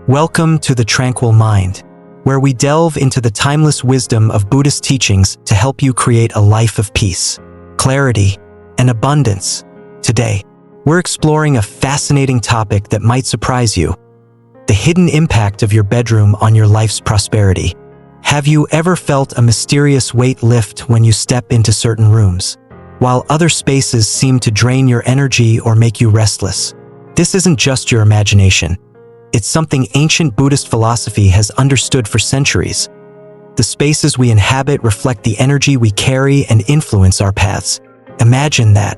Welcome to the Tranquil Mind, where we delve into the timeless wisdom of Buddhist teachings to help you create a life of peace, clarity, and abundance. Today, we're exploring a fascinating topic that might surprise you: the hidden impact of your bedroom on your life's prosperity. Have you ever felt a mysterious weight lift when you step into certain rooms, while other spaces seem to drain your energy or make you restless? This isn't just your imagination. It's something ancient Buddhist philosophy has understood for centuries. The spaces we inhabit reflect the energy we carry and influence our paths. Imagine that,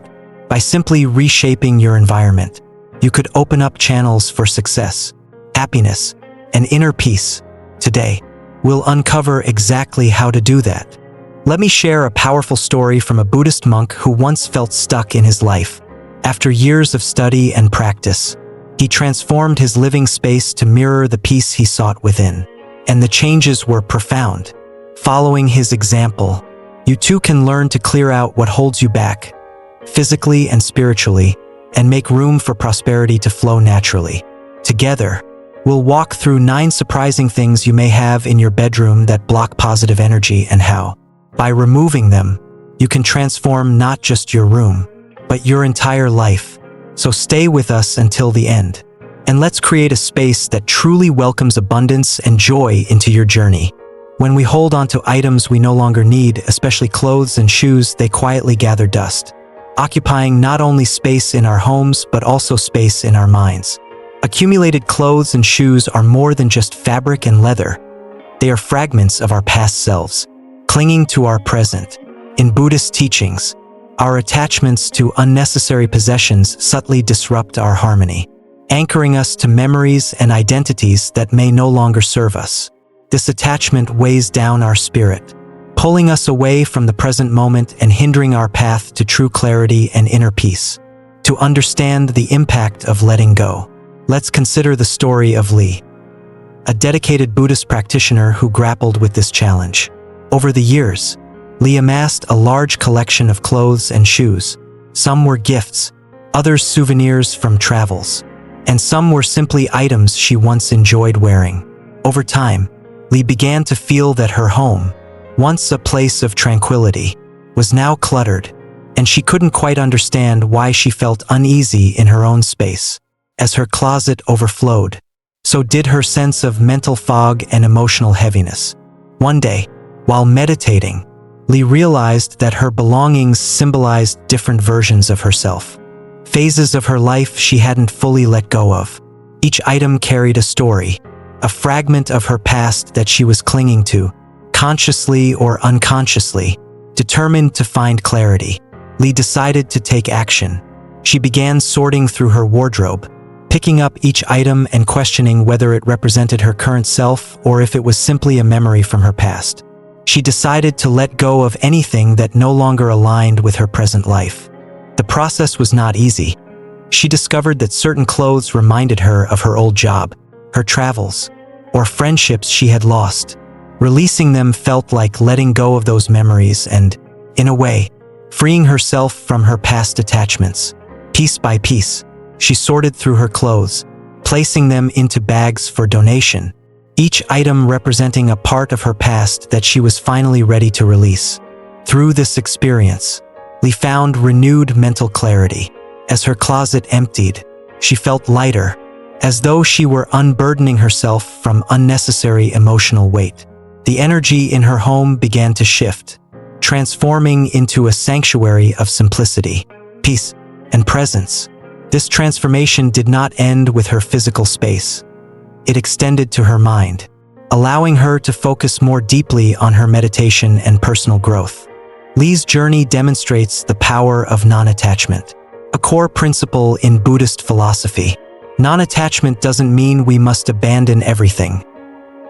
by simply reshaping your environment, you could open up channels for success, happiness, and inner peace. Today, we'll uncover exactly how to do that. Let me share a powerful story from a Buddhist monk who once felt stuck in his life. After years of study and practice, he transformed his living space to mirror the peace he sought within, and the changes were profound. Following his example, you too can learn to clear out what holds you back, physically and spiritually, and make room for prosperity to flow naturally. Together, we'll walk through 9 surprising things you may have in your bedroom that block positive energy and how, by removing them, you can transform not just your room, but your entire life. So stay with us until the end, and let's create a space that truly welcomes abundance and joy into your journey. When we hold on to items we no longer need, especially clothes and shoes, they quietly gather dust, occupying not only space in our homes but also space in our minds. Accumulated clothes and shoes are more than just fabric and leather. They are fragments of our past selves, clinging to our present. In Buddhist teachings, our attachments to unnecessary possessions subtly disrupt our harmony, anchoring us to memories and identities that may no longer serve us. This attachment weighs down our spirit, pulling us away from the present moment and hindering our path to true clarity and inner peace. To understand the impact of letting go, let's consider the story of Li, a dedicated Buddhist practitioner who grappled with this challenge. Over the years, Li amassed a large collection of clothes and shoes. Some were gifts, others souvenirs from travels, and some were simply items she once enjoyed wearing. Over time, Li began to feel that her home, once a place of tranquility, was now cluttered, and she couldn't quite understand why she felt uneasy in her own space. As her closet overflowed, so did her sense of mental fog and emotional heaviness. One day, while meditating, Li realized that her belongings symbolized different versions of herself, phases of her life she hadn't fully let go of. Each item carried a story, a fragment of her past that she was clinging to, consciously or unconsciously. Determined to find clarity, Li decided to take action. She began sorting through her wardrobe, picking up each item and questioning whether it represented her current self or if it was simply a memory from her past. She decided to let go of anything that no longer aligned with her present life. The process was not easy. She discovered that certain clothes reminded her of her old job, her travels, or friendships she had lost. Releasing them felt like letting go of those memories and, in a way, freeing herself from her past attachments. Piece by piece, she sorted through her clothes, placing them into bags for donation, each item representing a part of her past that she was finally ready to release. Through this experience, Li found renewed mental clarity. As her closet emptied, she felt lighter, as though she were unburdening herself from unnecessary emotional weight. The energy in her home began to shift, transforming into a sanctuary of simplicity, peace, and presence. This transformation did not end with her physical space. It extended to her mind, allowing her to focus more deeply on her meditation and personal growth. Li's journey demonstrates the power of non-attachment, a core principle in Buddhist philosophy. Non-attachment doesn't mean we must abandon everything.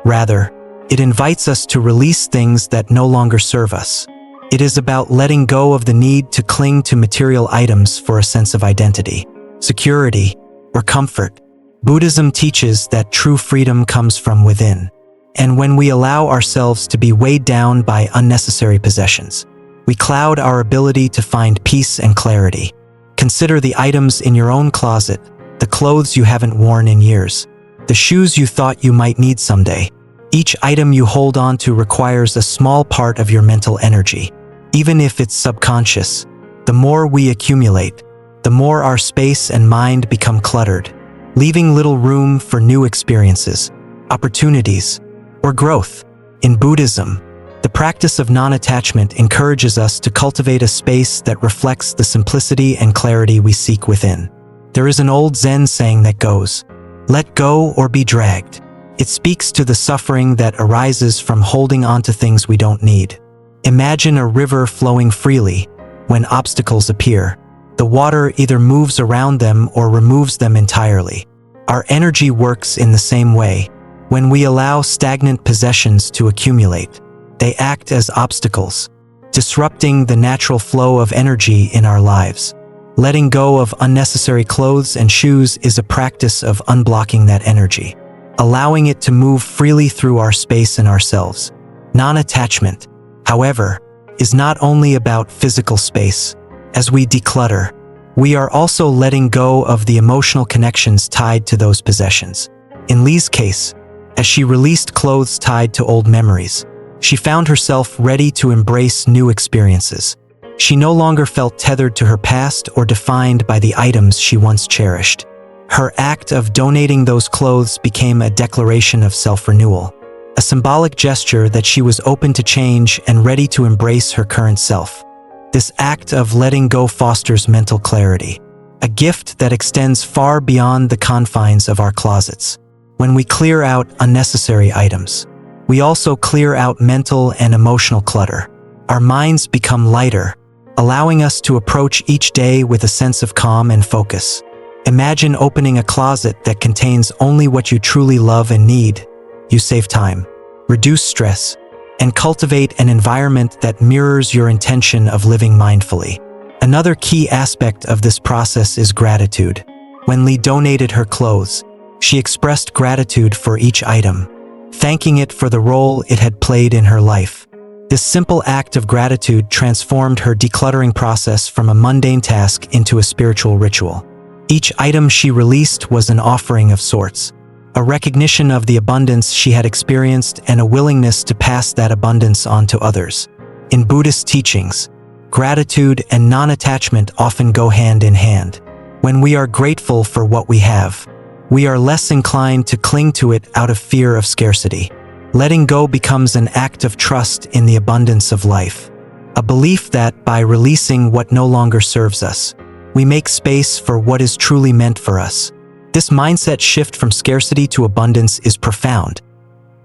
Rather, it invites us to release things that no longer serve us. It is about letting go of the need to cling to material items for a sense of identity, security, or comfort. Buddhism teaches that true freedom comes from within, and when we allow ourselves to be weighed down by unnecessary possessions, we cloud our ability to find peace and clarity. Consider the items in your own closet, the clothes you haven't worn in years, the shoes you thought you might need someday. Each item you hold on to requires a small part of your mental energy, even if it's subconscious. The more we accumulate, the more our space and mind become cluttered, leaving little room for new experiences, opportunities, or growth. In Buddhism, the practice of non-attachment encourages us to cultivate a space that reflects the simplicity and clarity we seek within. There is an old Zen saying that goes, "Let go or be dragged." It speaks to the suffering that arises from holding on to things we don't need. Imagine a river flowing freely. When obstacles appear, the water either moves around them or removes them entirely. Our energy works in the same way. When we allow stagnant possessions to accumulate, they act as obstacles, disrupting the natural flow of energy in our lives. Letting go of unnecessary clothes and shoes is a practice of unblocking that energy, allowing it to move freely through our space and ourselves. Non-attachment, however, is not only about physical space. As we declutter, we are also letting go of the emotional connections tied to those possessions. In Lee's case, as she released clothes tied to old memories, she found herself ready to embrace new experiences. She no longer felt tethered to her past or defined by the items she once cherished. Her act of donating those clothes became a declaration of self-renewal, a symbolic gesture that she was open to change and ready to embrace her current self. This act of letting go fosters mental clarity, a gift that extends far beyond the confines of our closets. When we clear out unnecessary items, we also clear out mental and emotional clutter. Our minds become lighter, allowing us to approach each day with a sense of calm and focus. Imagine opening a closet that contains only what you truly love and need. You save time, reduce stress, and cultivate an environment that mirrors your intention of living mindfully. Another key aspect of this process is gratitude. When Lee donated her clothes, she expressed gratitude for each item, thanking it for the role it had played in her life. This simple act of gratitude transformed her decluttering process from a mundane task into a spiritual ritual. Each item she released was an offering of sorts, a recognition of the abundance she had experienced and a willingness to pass that abundance on to others. In Buddhist teachings, gratitude and non-attachment often go hand in hand. When we are grateful for what we have, we are less inclined to cling to it out of fear of scarcity. Letting go becomes an act of trust in the abundance of life, a belief that by releasing what no longer serves us, we make space for what is truly meant for us. This mindset shift from scarcity to abundance is profound.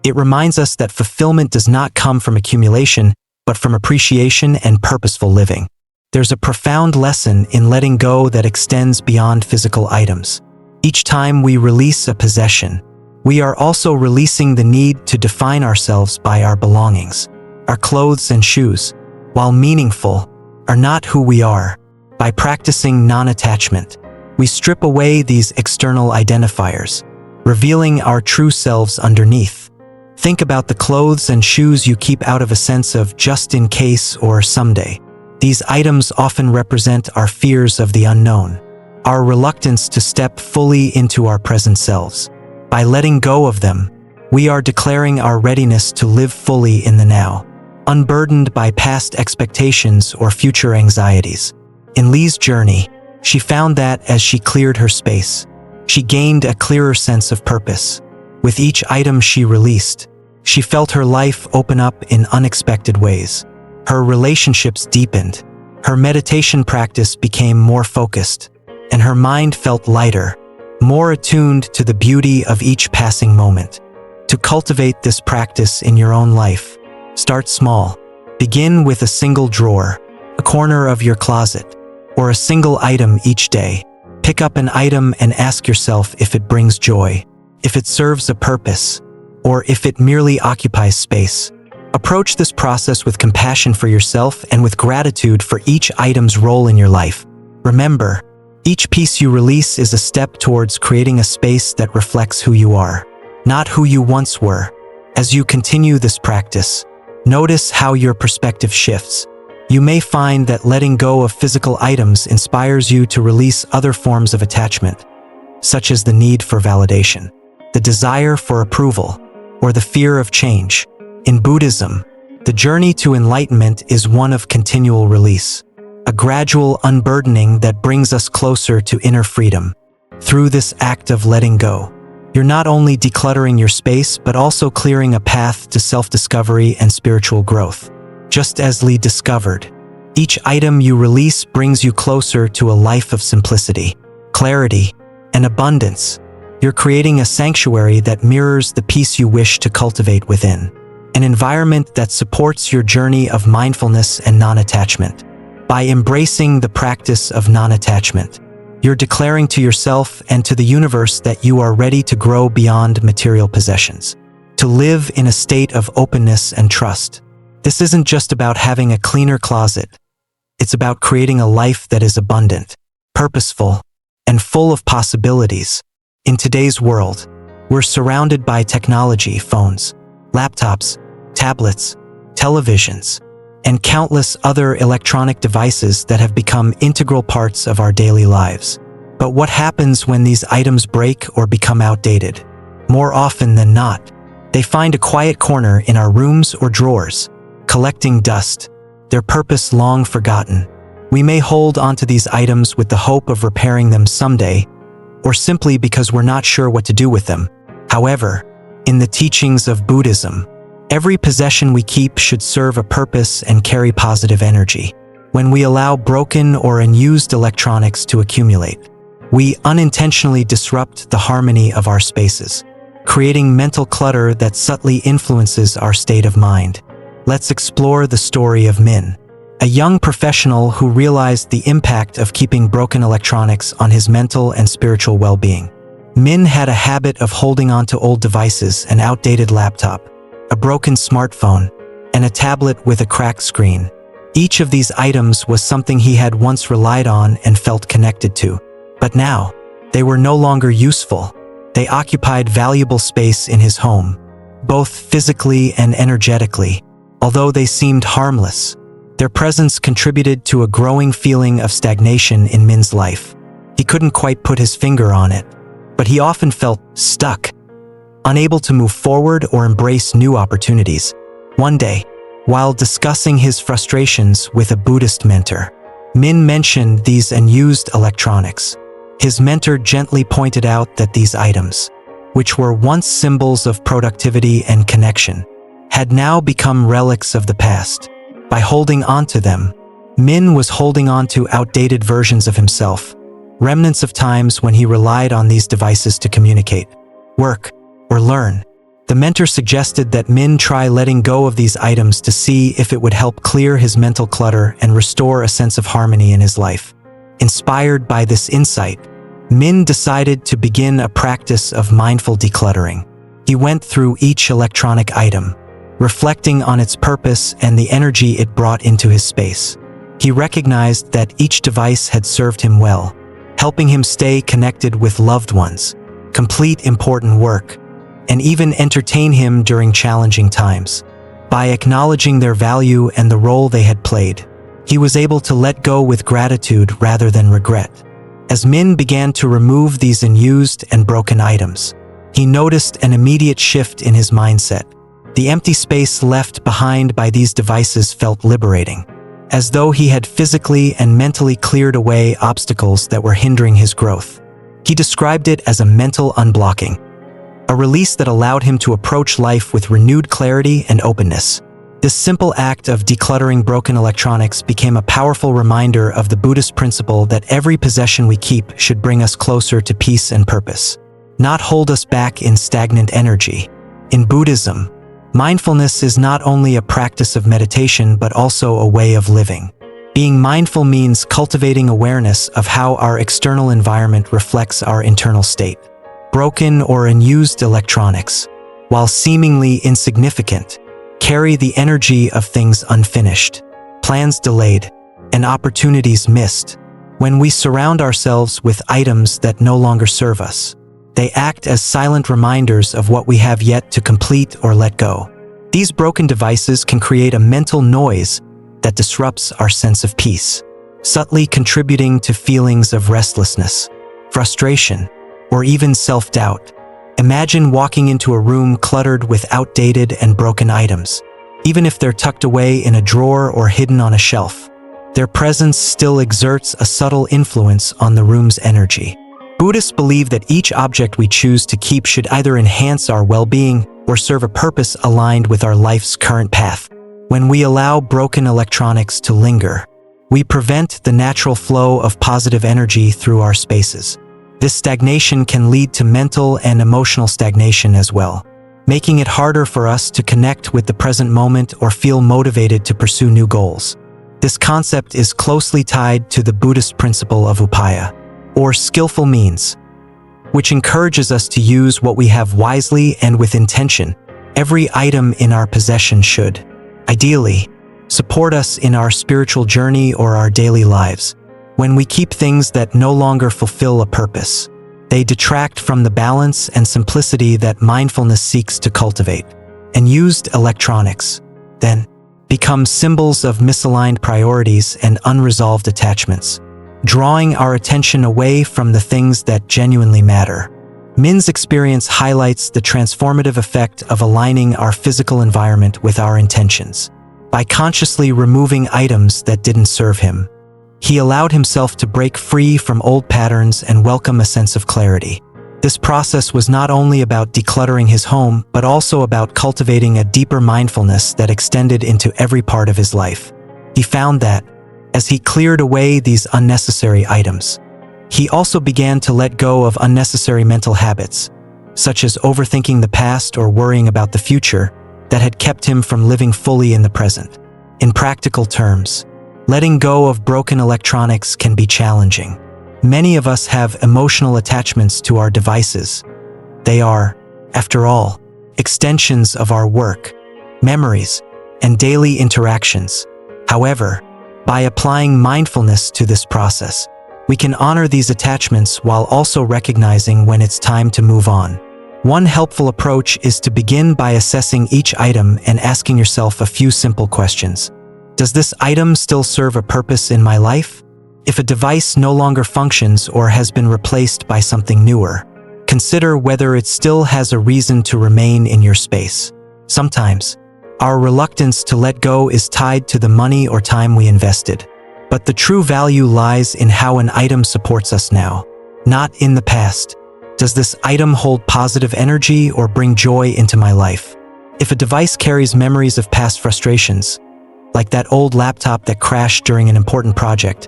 It reminds us that fulfillment does not come from accumulation, but from appreciation and purposeful living. There's a profound lesson in letting go that extends beyond physical items. Each time we release a possession, we are also releasing the need to define ourselves by our belongings. Our clothes and shoes, while meaningful, are not who we are. By practicing non-attachment, we strip away these external identifiers, revealing our true selves underneath. Think about the clothes and shoes you keep out of a sense of just in case or someday. These items often represent our fears of the unknown, our reluctance to step fully into our present selves. By letting go of them, we are declaring our readiness to live fully in the now, unburdened by past expectations or future anxieties. In Lee's journey, she found that as she cleared her space, she gained a clearer sense of purpose. With each item she released, she felt her life open up in unexpected ways. Her relationships deepened, her meditation practice became more focused, and her mind felt lighter, more attuned to the beauty of each passing moment. To cultivate this practice in your own life, start small. Begin with a single drawer, a corner of your closet, or a single item each day. Pick up an item and ask yourself if it brings joy, if it serves a purpose, or if it merely occupies space. Approach this process with compassion for yourself and with gratitude for each item's role in your life. Remember, each piece you release is a step towards creating a space that reflects who you are, not who you once were. As you continue this practice, notice how your perspective shifts. You may find that letting go of physical items inspires you to release other forms of attachment, such as the need for validation. the desire for approval, or the fear of change. In Buddhism, the journey to enlightenment is one of continual release, a gradual unburdening that brings us closer to inner freedom. Through this act of letting go, you're not only decluttering your space but also clearing a path to self-discovery and spiritual growth. Just as Lee discovered, each item you release brings you closer to a life of simplicity, clarity, and abundance. You're creating a sanctuary that mirrors the peace you wish to cultivate within, an environment that supports your journey of mindfulness and non-attachment. By embracing the practice of non-attachment, you're declaring to yourself and to the universe that you are ready to grow beyond material possessions, to live in a state of openness and trust. This isn't just about having a cleaner closet. It's about creating a life that is abundant, purposeful, and full of possibilities. In today's world, we're surrounded by technology, phones, laptops, tablets, televisions, and countless other electronic devices that have become integral parts of our daily lives. But what happens when these items break or become outdated? More often than not, they find a quiet corner in our rooms or drawers, collecting dust, their purpose long forgotten. We may hold onto these items with the hope of repairing them someday, or simply because we're not sure what to do with them. However, in the teachings of Buddhism, every possession we keep should serve a purpose and carry positive energy. When we allow broken or unused electronics to accumulate, we unintentionally disrupt the harmony of our spaces, creating mental clutter that subtly influences our state of mind. Let's explore the story of Min, a young professional who realized the impact of keeping broken electronics on his mental and spiritual well-being. Min had a habit of holding on to old devices, an outdated laptop, a broken smartphone, and a tablet with a cracked screen. Each of these items was something he had once relied on and felt connected to. But now, they were no longer useful. They occupied valuable space in his home, both physically and energetically. Although they seemed harmless, their presence contributed to a growing feeling of stagnation in Min's life. He couldn't quite put his finger on it, but he often felt stuck, unable to move forward or embrace new opportunities. One day, while discussing his frustrations with a Buddhist mentor, Min mentioned these unused electronics. His mentor gently pointed out that these items, which were once symbols of productivity and connection, had now become relics of the past. By holding on to them, Min was holding on to outdated versions of himself, remnants of times when he relied on these devices to communicate, work, or learn. The mentor suggested that Min try letting go of these items to see if it would help clear his mental clutter and restore a sense of harmony in his life. Inspired by this insight, Min decided to begin a practice of mindful decluttering. He went through each electronic item, reflecting on its purpose and the energy it brought into his space. He recognized that each device had served him well, helping him stay connected with loved ones, complete important work, and even entertain him during challenging times. By acknowledging their value and the role they had played, he was able to let go with gratitude rather than regret. As Min began to remove these unused and broken items, he noticed an immediate shift in his mindset. The empty space left behind by these devices felt liberating, as though he had physically and mentally cleared away obstacles that were hindering his growth. He described it as a mental unblocking, a release that allowed him to approach life with renewed clarity and openness. This simple act of decluttering broken electronics became a powerful reminder of the Buddhist principle that every possession we keep should bring us closer to peace and purpose, not hold us back in stagnant energy. In Buddhism, mindfulness is not only a practice of meditation but also a way of living. Being mindful means cultivating awareness of how our external environment reflects our internal state. Broken or unused electronics, while seemingly insignificant, carry the energy of things unfinished, plans delayed, and opportunities missed. When we surround ourselves with items that no longer serve us, they act as silent reminders of what we have yet to complete or let go. These broken devices can create a mental noise that disrupts our sense of peace, subtly contributing to feelings of restlessness, frustration, or even self-doubt. Imagine walking into a room cluttered with outdated and broken items. Even if they're tucked away in a drawer or hidden on a shelf, their presence still exerts a subtle influence on the room's energy. Buddhists believe that each object we choose to keep should either enhance our well-being or serve a purpose aligned with our life's current path. When we allow broken electronics to linger, we prevent the natural flow of positive energy through our spaces. This stagnation can lead to mental and emotional stagnation as well, making it harder for us to connect with the present moment or feel motivated to pursue new goals. This concept is closely tied to the Buddhist principle of upaya, or skillful means, which encourages us to use what we have wisely and with intention. Every item in our possession should, ideally, support us in our spiritual journey or our daily lives. When we keep things that no longer fulfill a purpose, they detract from the balance and simplicity that mindfulness seeks to cultivate. And used electronics, then, become symbols of misaligned priorities and unresolved attachments, drawing our attention away from the things that genuinely matter. Min's experience highlights the transformative effect of aligning our physical environment with our intentions. By consciously removing items that didn't serve him, he allowed himself to break free from old patterns and welcome a sense of clarity. This process was not only about decluttering his home, but also about cultivating a deeper mindfulness that extended into every part of his life. He found that, as he cleared away these unnecessary items, he also began to let go of unnecessary mental habits, such as overthinking the past or worrying about the future, that had kept him from living fully in the present. In practical terms, letting go of broken electronics can be challenging. Many of us have emotional attachments to our devices. They are, after all, extensions of our work, memories, and daily interactions. However, by applying mindfulness to this process, we can honor these attachments while also recognizing when it's time to move on. One helpful approach is to begin by assessing each item and asking yourself a few simple questions. Does this item still serve a purpose in my life? If a device no longer functions or has been replaced by something newer, consider whether it still has a reason to remain in your space. Sometimes, our reluctance to let go is tied to the money or time we invested. But the true value lies in how an item supports us now, not in the past. Does this item hold positive energy or bring joy into my life? If a device carries memories of past frustrations, like that old laptop that crashed during an important project,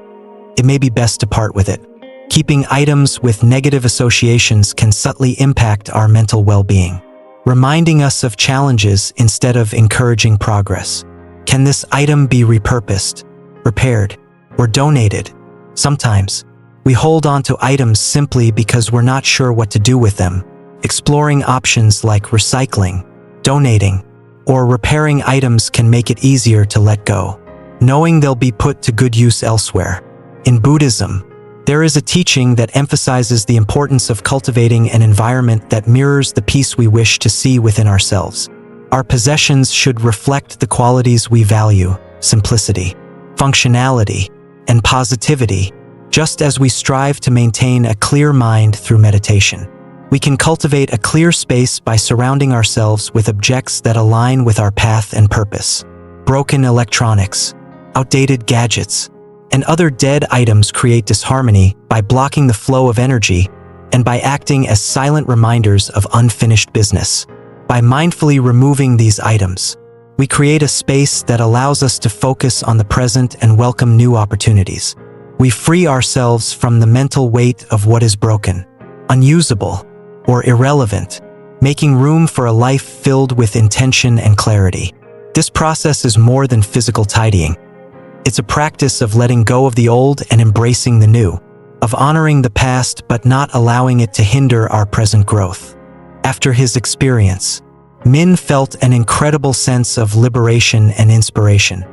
it may be best to part with it. Keeping items with negative associations can subtly impact our mental well-being, reminding us of challenges instead of encouraging progress. Can this item be repurposed, repaired, or donated? Sometimes, we hold on to items simply because we're not sure what to do with them. Exploring options like recycling, donating, or repairing items can make it easier to let go, knowing they'll be put to good use elsewhere. In Buddhism, there is a teaching that emphasizes the importance of cultivating an environment that mirrors the peace we wish to see within ourselves. Our possessions should reflect the qualities we value: simplicity, functionality, and positivity, just as we strive to maintain a clear mind through meditation. We can cultivate a clear space by surrounding ourselves with objects that align with our path and purpose. Broken electronics, outdated gadgets, and other dead items create disharmony by blocking the flow of energy and by acting as silent reminders of unfinished business. By mindfully removing these items, we create a space that allows us to focus on the present and welcome new opportunities. We free ourselves from the mental weight of what is broken, unusable, or irrelevant, making room for a life filled with intention and clarity. This process is more than physical tidying. It's a practice of letting go of the old and embracing the new, of honoring the past but not allowing it to hinder our present growth. After his experience, Min felt an incredible sense of liberation and inspiration.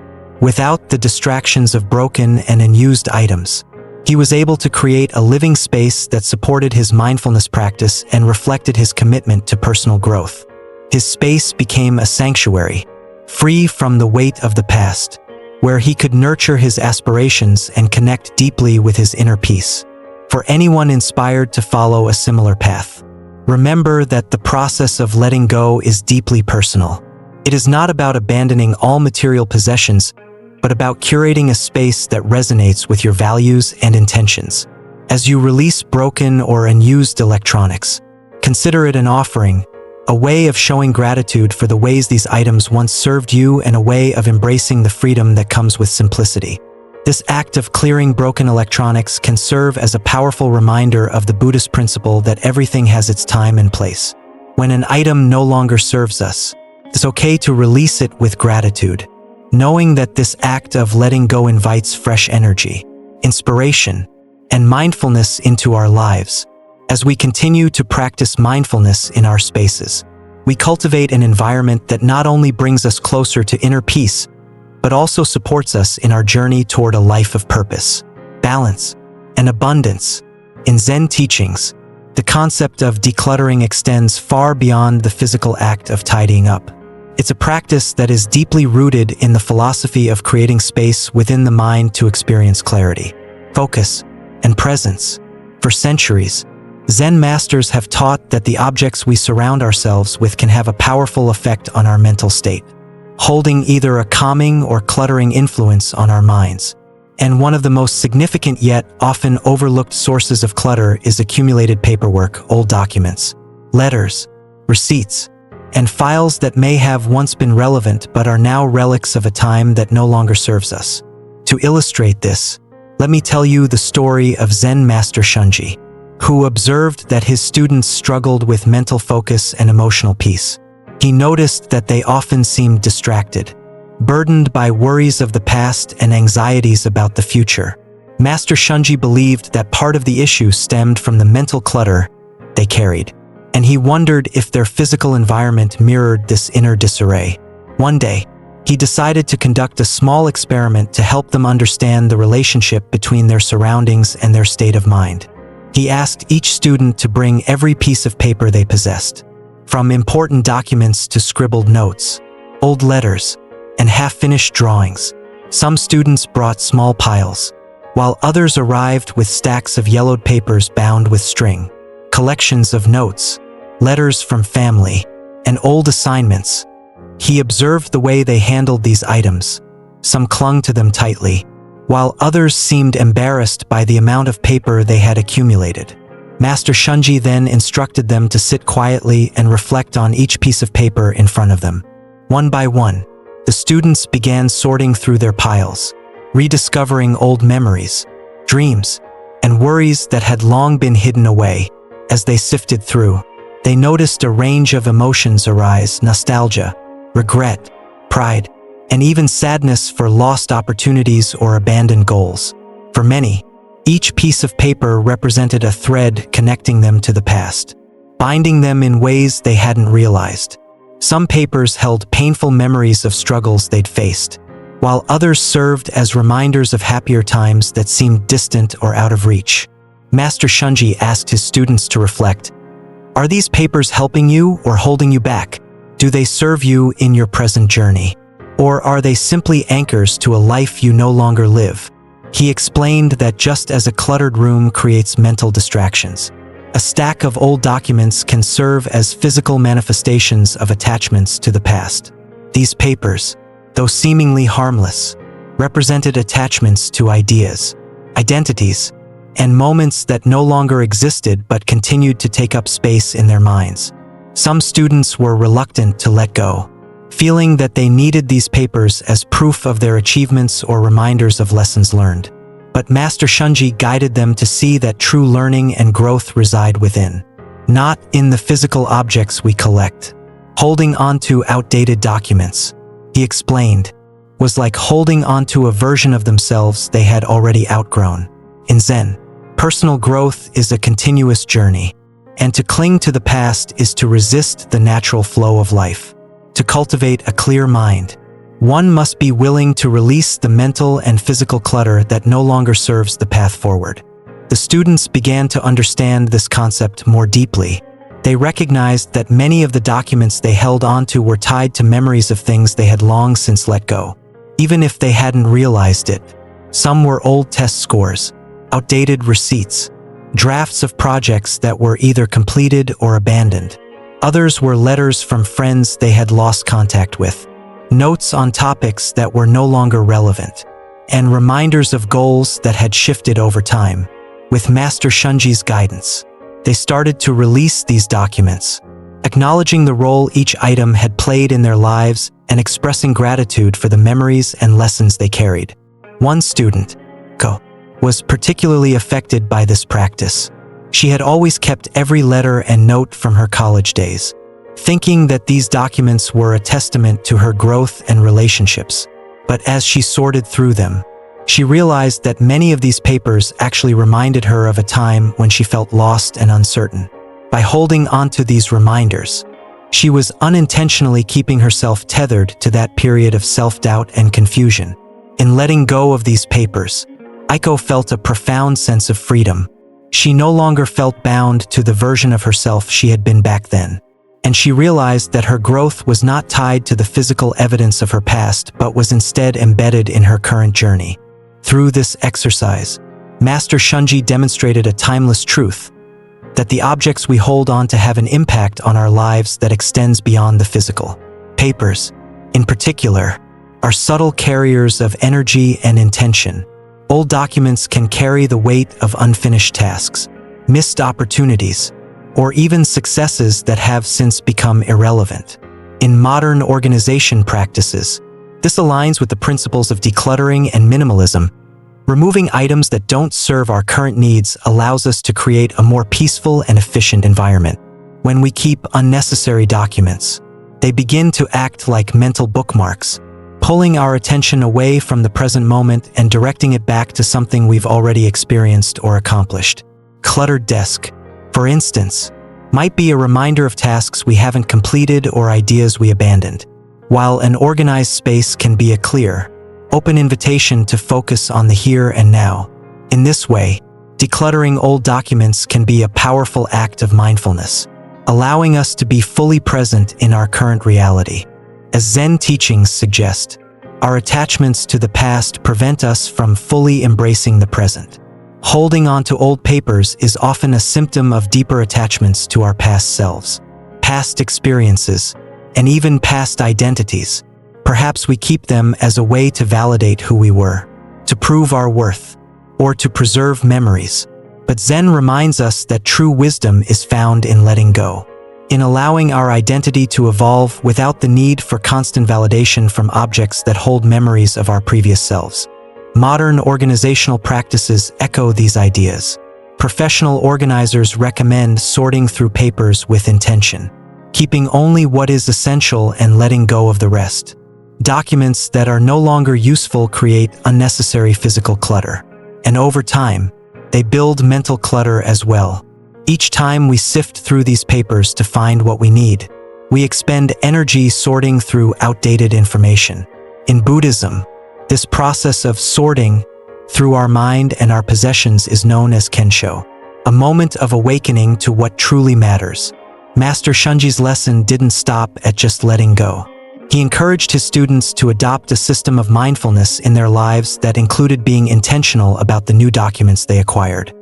Without the distractions of broken and unused items, he was able to create a living space that supported his mindfulness practice and reflected his commitment to personal growth. His space became a sanctuary, free from the weight of the past, where he could nurture his aspirations and connect deeply with his inner peace. For anyone inspired to follow a similar path, remember that the process of letting go is deeply personal. It is not about abandoning all material possessions, but about curating a space that resonates with your values and intentions. As you release broken or unused electronics, consider it an offering, a way of showing gratitude for the ways these items once served you and a way of embracing the freedom that comes with simplicity. This act of clearing broken electronics can serve as a powerful reminder of the Buddhist principle that everything has its time and place. When an item no longer serves us, it's okay to release it with gratitude, knowing that this act of letting go invites fresh energy, inspiration, and mindfulness into our lives. As we continue to practice mindfulness in our spaces, we cultivate an environment that not only brings us closer to inner peace, but also supports us in our journey toward a life of purpose, balance, and abundance. In Zen teachings, the concept of decluttering extends far beyond the physical act of tidying up. It's a practice that is deeply rooted in the philosophy of creating space within the mind to experience clarity, focus, and presence. For centuries, Zen masters have taught that the objects we surround ourselves with can have a powerful effect on our mental state, holding either a calming or cluttering influence on our minds. And one of the most significant yet often overlooked sources of clutter is accumulated paperwork, old documents, letters, receipts, and files that may have once been relevant but are now relics of a time that no longer serves us. To illustrate this, let me tell you the story of Zen Master Shunji, who observed that his students struggled with mental focus and emotional peace. He noticed that they often seemed distracted, burdened by worries of the past and anxieties about the future. Master Shunji believed that part of the issue stemmed from the mental clutter they carried, and he wondered if their physical environment mirrored this inner disarray. One day, he decided to conduct a small experiment to help them understand the relationship between their surroundings and their state of mind. He asked each student to bring every piece of paper they possessed, from important documents to scribbled notes, old letters, and half-finished drawings. Some students brought small piles, while others arrived with stacks of yellowed papers bound with string, collections of notes, letters from family, and old assignments. He observed the way they handled these items. Some clung to them tightly, while others seemed embarrassed by the amount of paper they had accumulated. Master Shunji then instructed them to sit quietly and reflect on each piece of paper in front of them. One by one, the students began sorting through their piles, rediscovering old memories, dreams, and worries that had long been hidden away. As they sifted through, they noticed a range of emotions arise: nostalgia, regret, pride, and even sadness for lost opportunities or abandoned goals. For many, each piece of paper represented a thread connecting them to the past, binding them in ways they hadn't realized. Some papers held painful memories of struggles they'd faced, while others served as reminders of happier times that seemed distant or out of reach. Master Shunji asked his students to reflect: are these papers helping you or holding you back? Do they serve you in your present journey? Or are they simply anchors to a life you no longer live? He explained that just as a cluttered room creates mental distractions, a stack of old documents can serve as physical manifestations of attachments to the past. These papers, though seemingly harmless, represented attachments to ideas, identities, and moments that no longer existed but continued to take up space in their minds. Some students were reluctant to let go, feeling that they needed these papers as proof of their achievements or reminders of lessons learned. But Master Shunji guided them to see that true learning and growth reside within, not in the physical objects we collect. Holding onto outdated documents, he explained, was like holding onto a version of themselves they had already outgrown. In Zen, personal growth is a continuous journey, and to cling to the past is to resist the natural flow of life. To cultivate a clear mind, one must be willing to release the mental and physical clutter that no longer serves the path forward. The students began to understand this concept more deeply. They recognized that many of the documents they held onto were tied to memories of things they had long since let go, even if they hadn't realized it. Some were old test scores, outdated receipts, drafts of projects that were either completed or abandoned. Others were letters from friends they had lost contact with, notes on topics that were no longer relevant, and reminders of goals that had shifted over time. With Master Shunji's guidance, they started to release these documents, acknowledging the role each item had played in their lives and expressing gratitude for the memories and lessons they carried. One student, Ko, was particularly affected by this practice. She had always kept every letter and note from her college days, thinking that these documents were a testament to her growth and relationships. But as she sorted through them, she realized that many of these papers actually reminded her of a time when she felt lost and uncertain. By holding onto these reminders, she was unintentionally keeping herself tethered to that period of self-doubt and confusion. In letting go of these papers, Aiko felt a profound sense of freedom. She no longer felt bound to the version of herself she had been back then, and she realized that her growth was not tied to the physical evidence of her past but was instead embedded in her current journey. Through this exercise, Master Shunji demonstrated a timeless truth, that the objects we hold on to have an impact on our lives that extends beyond the physical. Papers, in particular, are subtle carriers of energy and intention. Old documents can carry the weight of unfinished tasks, missed opportunities, or even successes that have since become irrelevant. In modern organization practices, this aligns with the principles of decluttering and minimalism. Removing items that don't serve our current needs allows us to create a more peaceful and efficient environment. When we keep unnecessary documents, they begin to act like mental bookmarks, pulling our attention away from the present moment and directing it back to something we've already experienced or accomplished. Cluttered desk, for instance, might be a reminder of tasks we haven't completed or ideas we abandoned, while an organized space can be a clear, open invitation to focus on the here and now. In this way, decluttering old documents can be a powerful act of mindfulness, allowing us to be fully present in our current reality. As Zen teachings suggest, our attachments to the past prevent us from fully embracing the present. Holding on to old papers is often a symptom of deeper attachments to our past selves, past experiences, and even past identities. Perhaps we keep them as a way to validate who we were, to prove our worth, or to preserve memories. But Zen reminds us that true wisdom is found in letting go, in allowing our identity to evolve without the need for constant validation from objects that hold memories of our previous selves. Modern organizational practices echo these ideas. Professional organizers recommend sorting through papers with intention, keeping only what is essential and letting go of the rest. Documents that are no longer useful create unnecessary physical clutter, and over time, they build mental clutter as well. Each time we sift through these papers to find what we need, we expend energy sorting through outdated information. In Buddhism, this process of sorting through our mind and our possessions is known as kensho, a moment of awakening to what truly matters. Master Shunji's lesson didn't stop at just letting go. He encouraged his students to adopt a system of mindfulness in their lives that included being intentional about the new documents they acquired.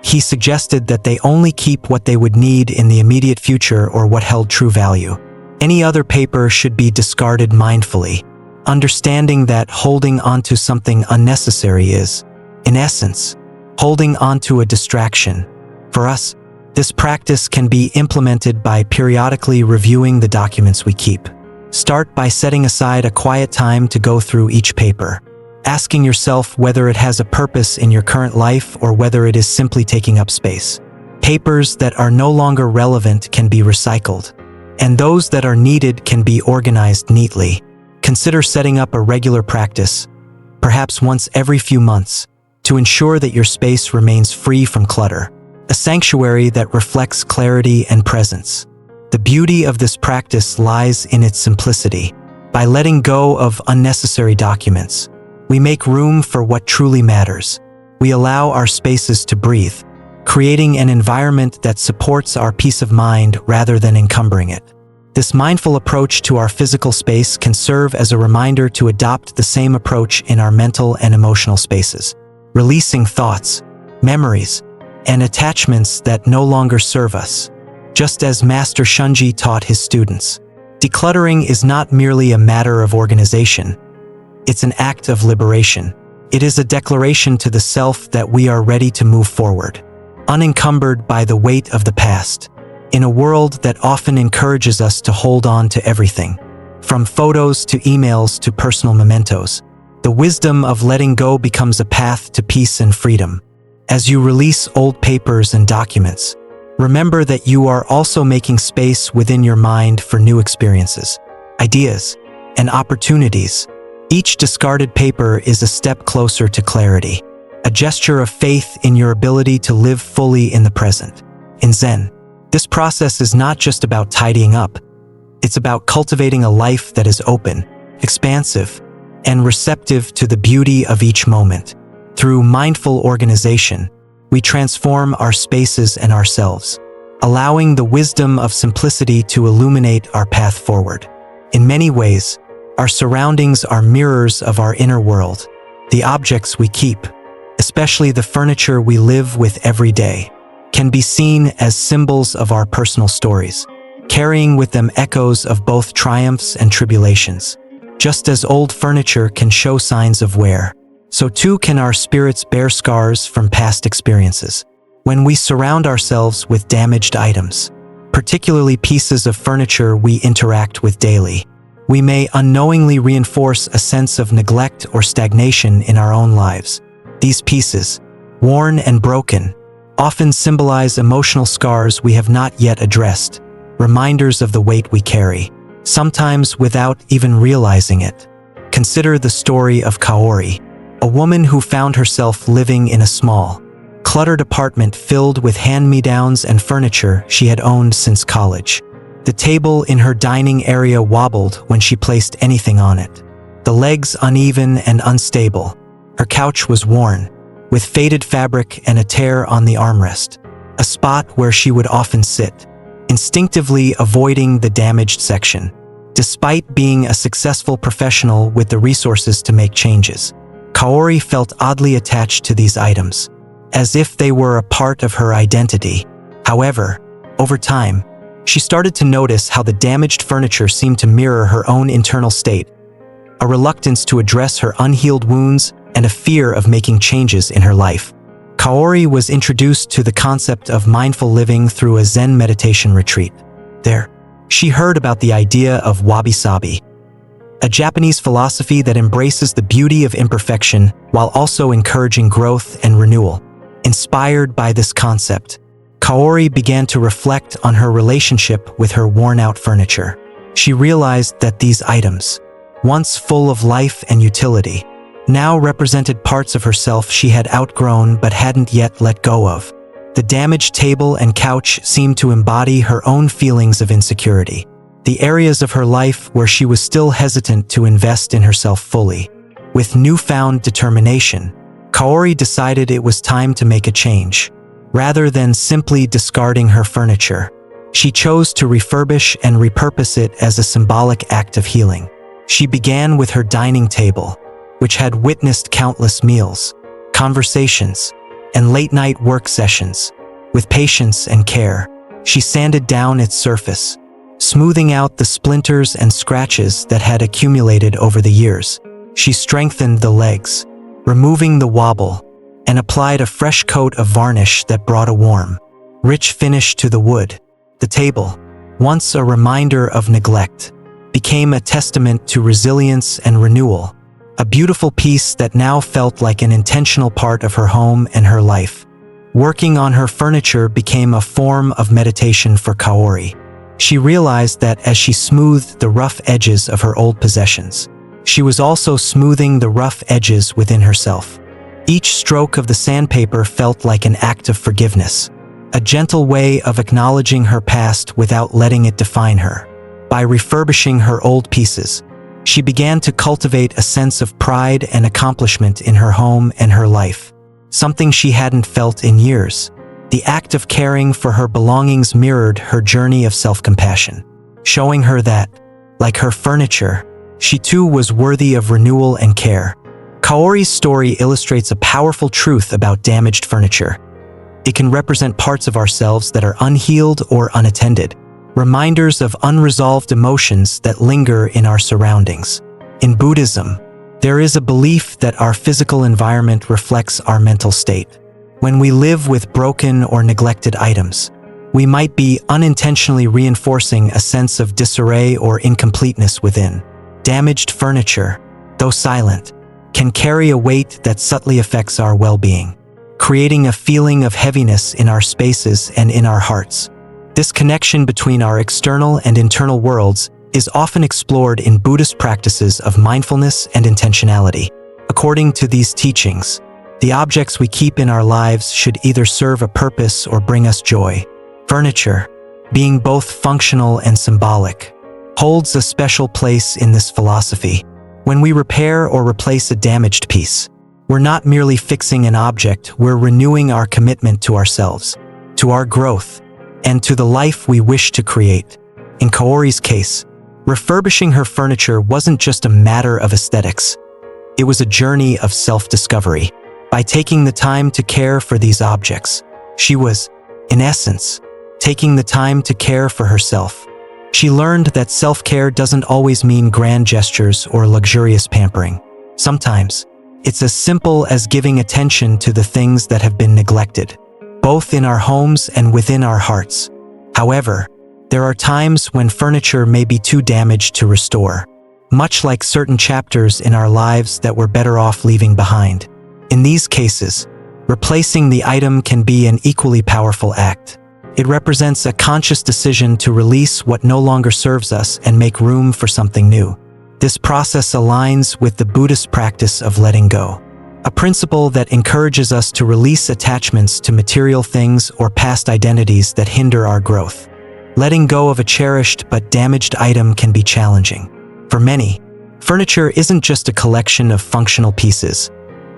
He suggested that they only keep what they would need in the immediate future or what held true value. Any other paper should be discarded mindfully, understanding that holding onto something unnecessary is, in essence, holding onto a distraction. For us, this practice can be implemented by periodically reviewing the documents we keep. Start by setting aside a quiet time to go through each paper, asking yourself whether it has a purpose in your current life or whether it is simply taking up space. Papers that are no longer relevant can be recycled, and those that are needed can be organized neatly. Consider setting up a regular practice, perhaps once every few months, to ensure that your space remains free from clutter, a sanctuary that reflects clarity and presence. The beauty of this practice lies in its simplicity. By letting go of unnecessary documents, we make room for what truly matters. We allow our spaces to breathe, creating an environment that supports our peace of mind rather than encumbering it. This mindful approach to our physical space can serve as a reminder to adopt the same approach in our mental and emotional spaces. Releasing thoughts, memories, and attachments that no longer serve us. Just as Master Shunji taught his students, decluttering is not merely a matter of organization. It's an act of liberation. It is a declaration to the self that we are ready to move forward, unencumbered by the weight of the past, in a world that often encourages us to hold on to everything. From photos to emails to personal mementos, the wisdom of letting go becomes a path to peace and freedom. As you release old papers and documents, remember that you are also making space within your mind for new experiences, ideas, and opportunities. Each discarded paper is a step closer to clarity, a gesture of faith in your ability to live fully in the present. In Zen, this process is not just about tidying up. It's about cultivating a life that is open, expansive, and receptive to the beauty of each moment. Through mindful organization, we transform our spaces and ourselves, allowing the wisdom of simplicity to illuminate our path forward. In many ways, our surroundings are mirrors of our inner world. The objects we keep, especially the furniture we live with every day, can be seen as symbols of our personal stories, carrying with them echoes of both triumphs and tribulations. Just as old furniture can show signs of wear, so too can our spirits bear scars from past experiences. When we surround ourselves with damaged items, particularly pieces of furniture we interact with daily, we may unknowingly reinforce a sense of neglect or stagnation in our own lives. These pieces, worn and broken, often symbolize emotional scars we have not yet addressed, reminders of the weight we carry, sometimes without even realizing it. Consider the story of Kaori, a woman who found herself living in a small, cluttered apartment filled with hand-me-downs and furniture she had owned since college. The table in her dining area wobbled when she placed anything on it, the legs uneven and unstable. Her couch was worn, with faded fabric and a tear on the armrest, a spot where she would often sit, instinctively avoiding the damaged section. Despite being a successful professional with the resources to make changes, Kaori felt oddly attached to these items, as if they were a part of her identity. However, over time, she started to notice how the damaged furniture seemed to mirror her own internal state, a reluctance to address her unhealed wounds and a fear of making changes in her life. Kaori was introduced to the concept of mindful living through a Zen meditation retreat. There, she heard about the idea of wabi-sabi, a Japanese philosophy that embraces the beauty of imperfection while also encouraging growth and renewal. Inspired by this concept, Kaori began to reflect on her relationship with her worn-out furniture. She realized that these items, once full of life and utility, now represented parts of herself she had outgrown but hadn't yet let go of. The damaged table and couch seemed to embody her own feelings of insecurity, the areas of her life where she was still hesitant to invest in herself fully. With newfound determination, Kaori decided it was time to make a change. Rather than simply discarding her furniture, she chose to refurbish and repurpose it as a symbolic act of healing. She began with her dining table, which had witnessed countless meals, conversations, and late-night work sessions. With patience and care, she sanded down its surface, smoothing out the splinters and scratches that had accumulated over the years. She strengthened the legs, removing the wobble, and applied a fresh coat of varnish that brought a warm, rich finish to the wood. The table, once a reminder of neglect, became a testament to resilience and renewal, a beautiful piece that now felt like an intentional part of her home and her life. Working on her furniture became a form of meditation for Kaori. She realized that as she smoothed the rough edges of her old possessions, she was also smoothing the rough edges within herself. Each stroke of the sandpaper felt like an act of forgiveness, a gentle way of acknowledging her past without letting it define her. By refurbishing her old pieces, she began to cultivate a sense of pride and accomplishment in her home and her life, something she hadn't felt in years. The act of caring for her belongings mirrored her journey of self-compassion, showing her that, like her furniture, she too was worthy of renewal and care. Kaori's story illustrates a powerful truth about damaged furniture. It can represent parts of ourselves that are unhealed or unattended, reminders of unresolved emotions that linger in our surroundings. In Buddhism, there is a belief that our physical environment reflects our mental state. When we live with broken or neglected items, we might be unintentionally reinforcing a sense of disarray or incompleteness within. Damaged furniture, though silent, can carry a weight that subtly affects our well-being, creating a feeling of heaviness in our spaces and in our hearts. This connection between our external and internal worlds is often explored in Buddhist practices of mindfulness and intentionality. According to these teachings, the objects we keep in our lives should either serve a purpose or bring us joy. Furniture, being both functional and symbolic, holds a special place in this philosophy. When we repair or replace a damaged piece, we're not merely fixing an object, we're renewing our commitment to ourselves, to our growth, and to the life we wish to create. In Kaori's case, refurbishing her furniture wasn't just a matter of aesthetics. It was a journey of self-discovery. By taking the time to care for these objects, she was, in essence, taking the time to care for herself. She learned that self-care doesn't always mean grand gestures or luxurious pampering. Sometimes, it's as simple as giving attention to the things that have been neglected, both in our homes and within our hearts. However, there are times when furniture may be too damaged to restore, much like certain chapters in our lives that we're better off leaving behind. In these cases, replacing the item can be an equally powerful act. It represents a conscious decision to release what no longer serves us and make room for something new. This process aligns with the Buddhist practice of letting go, a principle that encourages us to release attachments to material things or past identities that hinder our growth. Letting go of a cherished but damaged item can be challenging. For many, furniture isn't just a collection of functional pieces.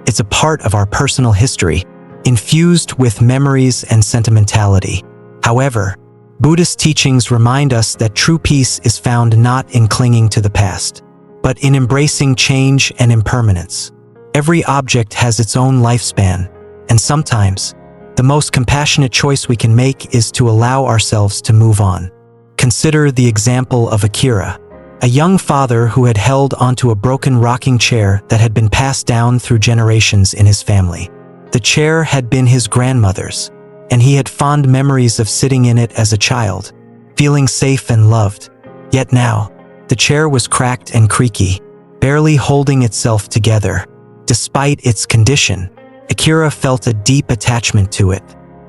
It's a part of our personal history, infused with memories and sentimentality. However, Buddhist teachings remind us that true peace is found not in clinging to the past, but in embracing change and impermanence. Every object has its own lifespan, and sometimes, the most compassionate choice we can make is to allow ourselves to move on. Consider the example of Akira, a young father who had held onto a broken rocking chair that had been passed down through generations in his family. The chair had been his grandmother's, and he had fond memories of sitting in it as a child, feeling safe and loved. Yet now, the chair was cracked and creaky, barely holding itself together. Despite its condition, Akira felt a deep attachment to it,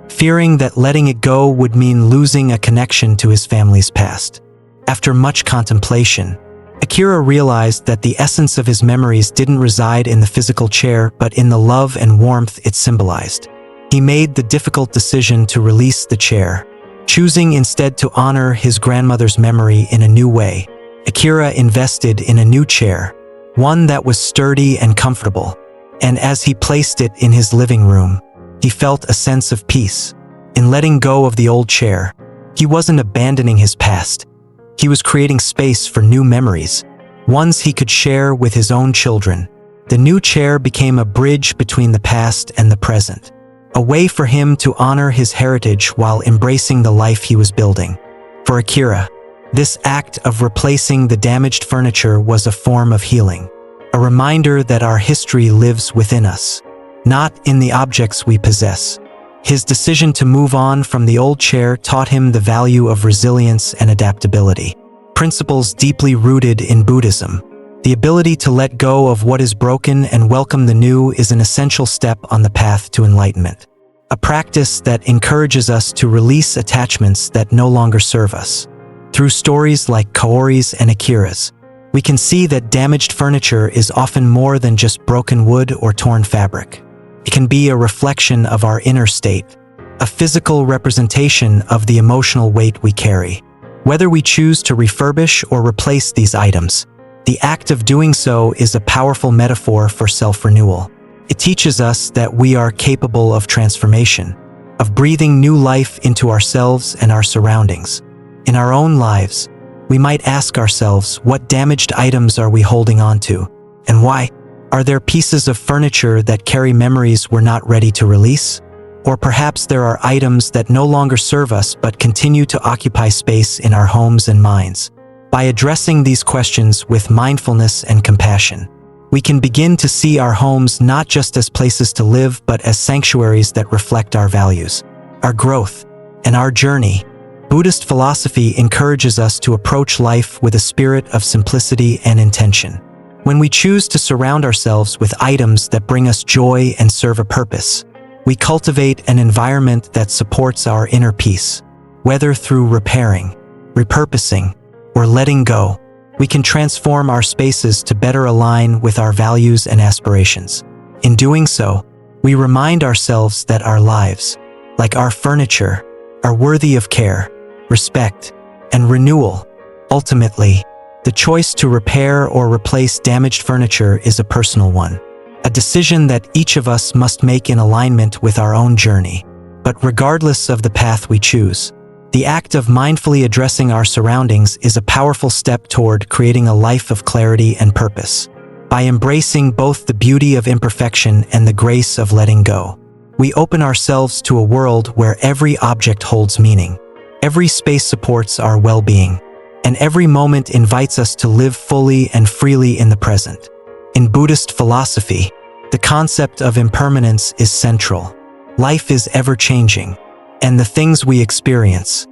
fearing that letting it go would mean losing a connection to his family's past. After much contemplation, Akira realized that the essence of his memories didn't reside in the physical chair but in the love and warmth it symbolized. He made the difficult decision to release the chair, choosing instead to honor his grandmother's memory in a new way. Akira invested in a new chair, one that was sturdy and comfortable, and as he placed it in his living room, he felt a sense of peace. In letting go of the old chair, he wasn't abandoning his past. He was creating space for new memories, ones he could share with his own children. The new chair became a bridge between the past and the present, a way for him to honor his heritage while embracing the life he was building. For Akira, this act of replacing the damaged furniture was a form of healing, a reminder that our history lives within us, not in the objects we possess. His decision to move on from the old chair taught him the value of resilience and adaptability, principles deeply rooted in Buddhism. The ability to let go of what is broken and welcome the new is an essential step on the path to enlightenment, a practice that encourages us to release attachments that no longer serve us. Through stories like Kaori's and Akira's, we can see that damaged furniture is often more than just broken wood or torn fabric. It can be a reflection of our inner state, a physical representation of the emotional weight we carry. Whether we choose to refurbish or replace these items, the act of doing so is a powerful metaphor for self-renewal. It teaches us that we are capable of transformation, of breathing new life into ourselves and our surroundings. In our own lives, we might ask ourselves, what damaged items are we holding on to, and why? Are there pieces of furniture that carry memories we're not ready to release? Or perhaps there are items that no longer serve us but continue to occupy space in our homes and minds. By addressing these questions with mindfulness and compassion, we can begin to see our homes not just as places to live but as sanctuaries that reflect our values, our growth, and our journey. Buddhist philosophy encourages us to approach life with a spirit of simplicity and intention. When we choose to surround ourselves with items that bring us joy and serve a purpose, we cultivate an environment that supports our inner peace. Whether through repairing, repurposing, or letting go, we can transform our spaces to better align with our values and aspirations. In doing so, we remind ourselves that our lives, like our furniture, are worthy of care, respect, and renewal. Ultimately, the choice to repair or replace damaged furniture is a personal one, a decision that each of us must make in alignment with our own journey. But regardless of the path we choose, the act of mindfully addressing our surroundings is a powerful step toward creating a life of clarity and purpose. By embracing both the beauty of imperfection and the grace of letting go, we open ourselves to a world where every object holds meaning, every space supports our well-being, and every moment invites us to live fully and freely in the present. In Buddhist philosophy, the concept of impermanence is central. Life is ever-changing, and the things we experience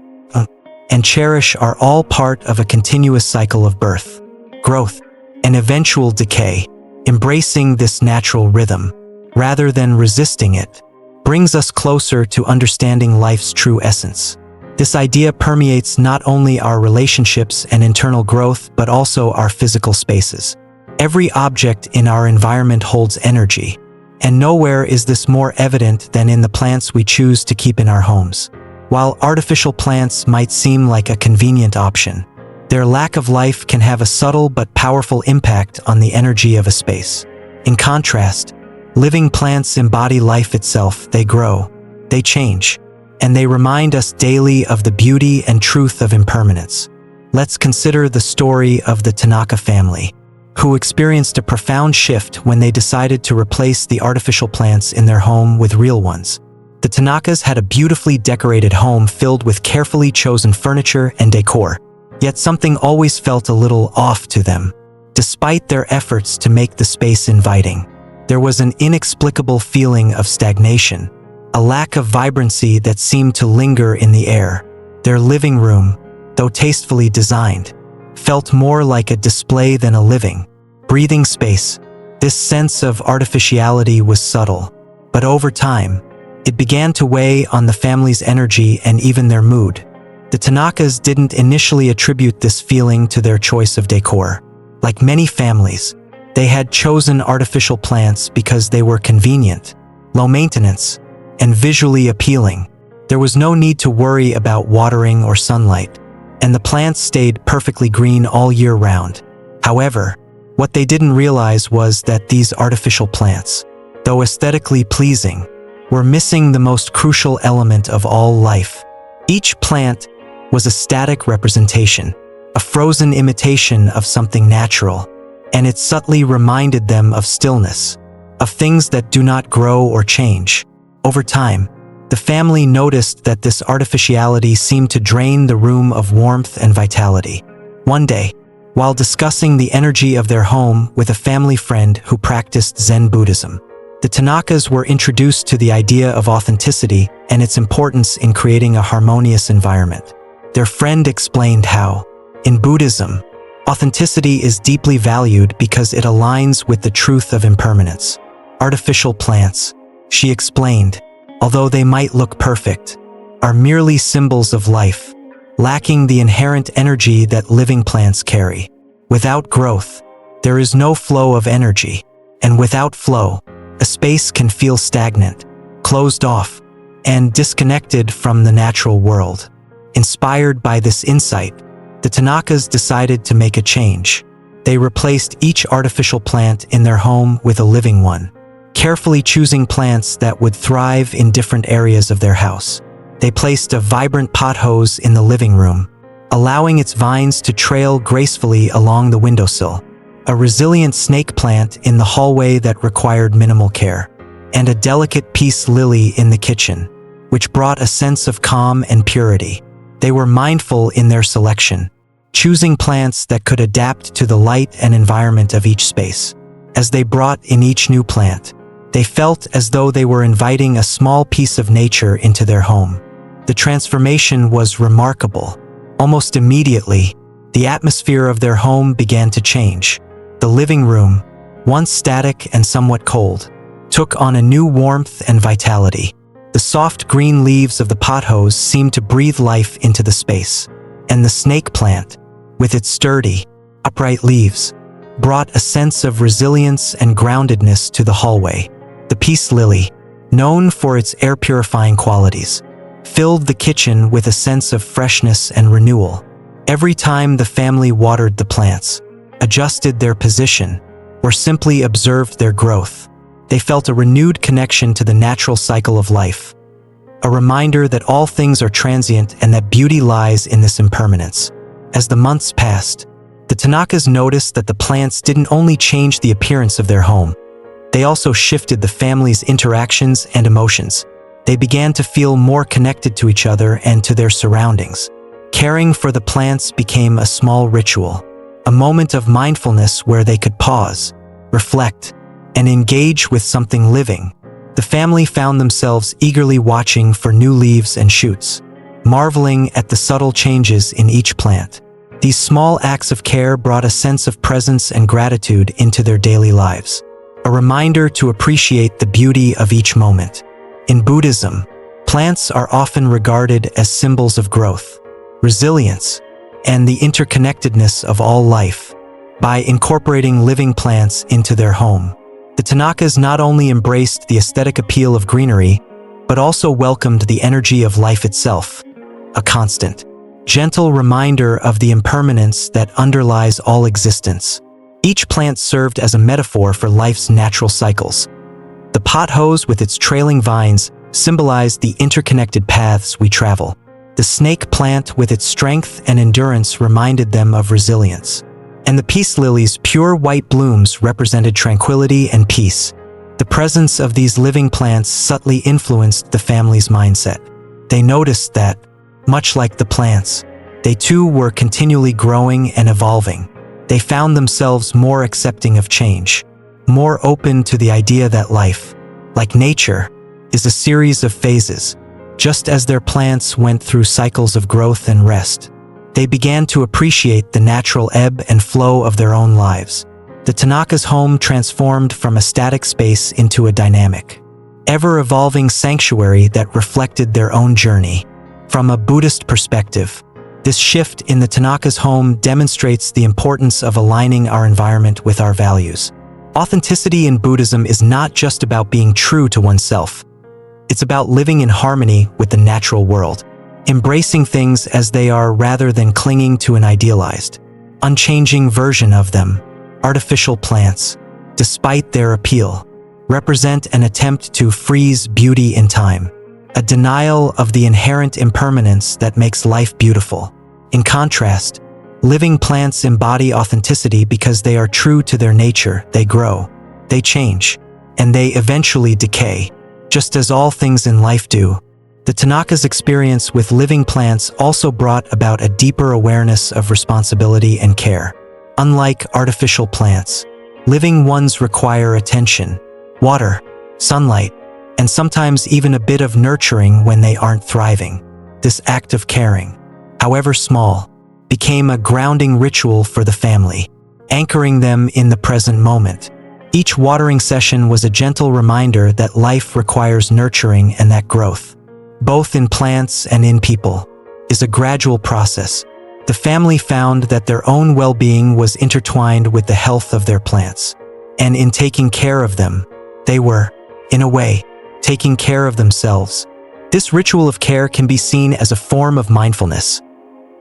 and cherish are all part of a continuous cycle of birth, growth, and eventual decay. Embracing this natural rhythm, rather than resisting it, brings us closer to understanding life's true essence. This idea permeates not only our relationships and internal growth but also our physical spaces. Every object in our environment holds energy, and nowhere is this more evident than in the plants we choose to keep in our homes. While artificial plants might seem like a convenient option, their lack of life can have a subtle but powerful impact on the energy of a space. In contrast, living plants embody life itself. They grow, they change, and they remind us daily of the beauty and truth of impermanence. Let's consider the story of the Tanaka family, who experienced a profound shift when they decided to replace the artificial plants in their home with real ones. The Tanakas had a beautifully decorated home filled with carefully chosen furniture and decor, yet something always felt a little off to them. Despite their efforts to make the space inviting, there was an inexplicable feeling of stagnation, a lack of vibrancy that seemed to linger in the air. Their living room, though tastefully designed, felt more like a display than a living, breathing space. This sense of artificiality was subtle, but over time, it began to weigh on the family's energy and even their mood. The Tanakas didn't initially attribute this feeling to their choice of decor. Like many families, they had chosen artificial plants because they were convenient, low maintenance, and visually appealing. There was no need to worry about watering or sunlight, and the plants stayed perfectly green all year round. However, what they didn't realize was that these artificial plants, though aesthetically pleasing, were missing the most crucial element of all life. Each plant was a static representation, a frozen imitation of something natural, and it subtly reminded them of stillness, of things that do not grow or change. Over time, the family noticed that this artificiality seemed to drain the room of warmth and vitality. One day, while discussing the energy of their home with a family friend who practiced Zen Buddhism, the Tanakas were introduced to the idea of authenticity and its importance in creating a harmonious environment. Their friend explained how, in Buddhism, authenticity is deeply valued because it aligns with the truth of impermanence. Artificial plants, she explained, although they might look perfect, are merely symbols of life, lacking the inherent energy that living plants carry. Without growth, there is no flow of energy, and without flow, a space can feel stagnant, closed off, and disconnected from the natural world. Inspired by this insight, the Tanakas decided to make a change. They replaced each artificial plant in their home with a living one, carefully choosing plants that would thrive in different areas of their house. They placed a vibrant pothose in the living room, allowing its vines to trail gracefully along the windowsill, a resilient snake plant in the hallway that required minimal care, and a delicate peace lily in the kitchen, which brought a sense of calm and purity. They were mindful in their selection, choosing plants that could adapt to the light and environment of each space. As they brought in each new plant, they felt as though they were inviting a small piece of nature into their home. The transformation was remarkable. Almost immediately, the atmosphere of their home began to change. The living room, once static and somewhat cold, took on a new warmth and vitality. The soft green leaves of the pothos seemed to breathe life into the space, and the snake plant, with its sturdy, upright leaves, brought a sense of resilience and groundedness to the hallway. The peace lily, known for its air-purifying qualities, filled the kitchen with a sense of freshness and renewal. Every time the family watered the plants, adjusted their position, or simply observed their growth, they felt a renewed connection to the natural cycle of life, a reminder that all things are transient and that beauty lies in this impermanence. As the months passed, the Tanakas noticed that the plants didn't only change the appearance of their home, they also shifted the family's interactions and emotions. They began to feel more connected to each other and to their surroundings. Caring for the plants became a small ritual, a moment of mindfulness where they could pause, reflect, and engage with something living. The family found themselves eagerly watching for new leaves and shoots, marveling at the subtle changes in each plant. These small acts of care brought a sense of presence and gratitude into their daily lives, a reminder to appreciate the beauty of each moment. In Buddhism, plants are often regarded as symbols of growth, resilience, and the interconnectedness of all life. By incorporating living plants into their home, the Tanakas not only embraced the aesthetic appeal of greenery, but also welcomed the energy of life itself, a constant, gentle reminder of the impermanence that underlies all existence. Each plant served as a metaphor for life's natural cycles. The pothos with its trailing vines symbolized the interconnected paths we travel. The snake plant with its strength and endurance reminded them of resilience. And the peace lily's pure white blooms represented tranquility and peace. The presence of these living plants subtly influenced the family's mindset. They noticed that, much like the plants, they too were continually growing and evolving. They found themselves more accepting of change, more open to the idea that life, like nature, is a series of phases. Just as their plants went through cycles of growth and rest, they began to appreciate the natural ebb and flow of their own lives. The Tanaka's home transformed from a static space into a dynamic, ever-evolving sanctuary that reflected their own journey. From a Buddhist perspective, this shift in the Tanaka's home demonstrates the importance of aligning our environment with our values. Authenticity in Buddhism is not just about being true to oneself. It's about living in harmony with the natural world, embracing things as they are rather than clinging to an idealized, unchanging version of them. Artificial plants, despite their appeal, represent an attempt to freeze beauty in time, a denial of the inherent impermanence that makes life beautiful. In contrast, living plants embody authenticity because they are true to their nature. They grow, they change, and they eventually decay, just as all things in life do. The Tanaka's experience with living plants also brought about a deeper awareness of responsibility and care. Unlike artificial plants, living ones require attention, water, sunlight, and sometimes even a bit of nurturing when they aren't thriving. This act of caring, however small, became a grounding ritual for the family, anchoring them in the present moment. Each watering session was a gentle reminder that life requires nurturing and that growth, both in plants and in people, is a gradual process. The family found that their own well-being was intertwined with the health of their plants, and in taking care of them, they were, in a way, taking care of themselves. This ritual of care can be seen as a form of mindfulness,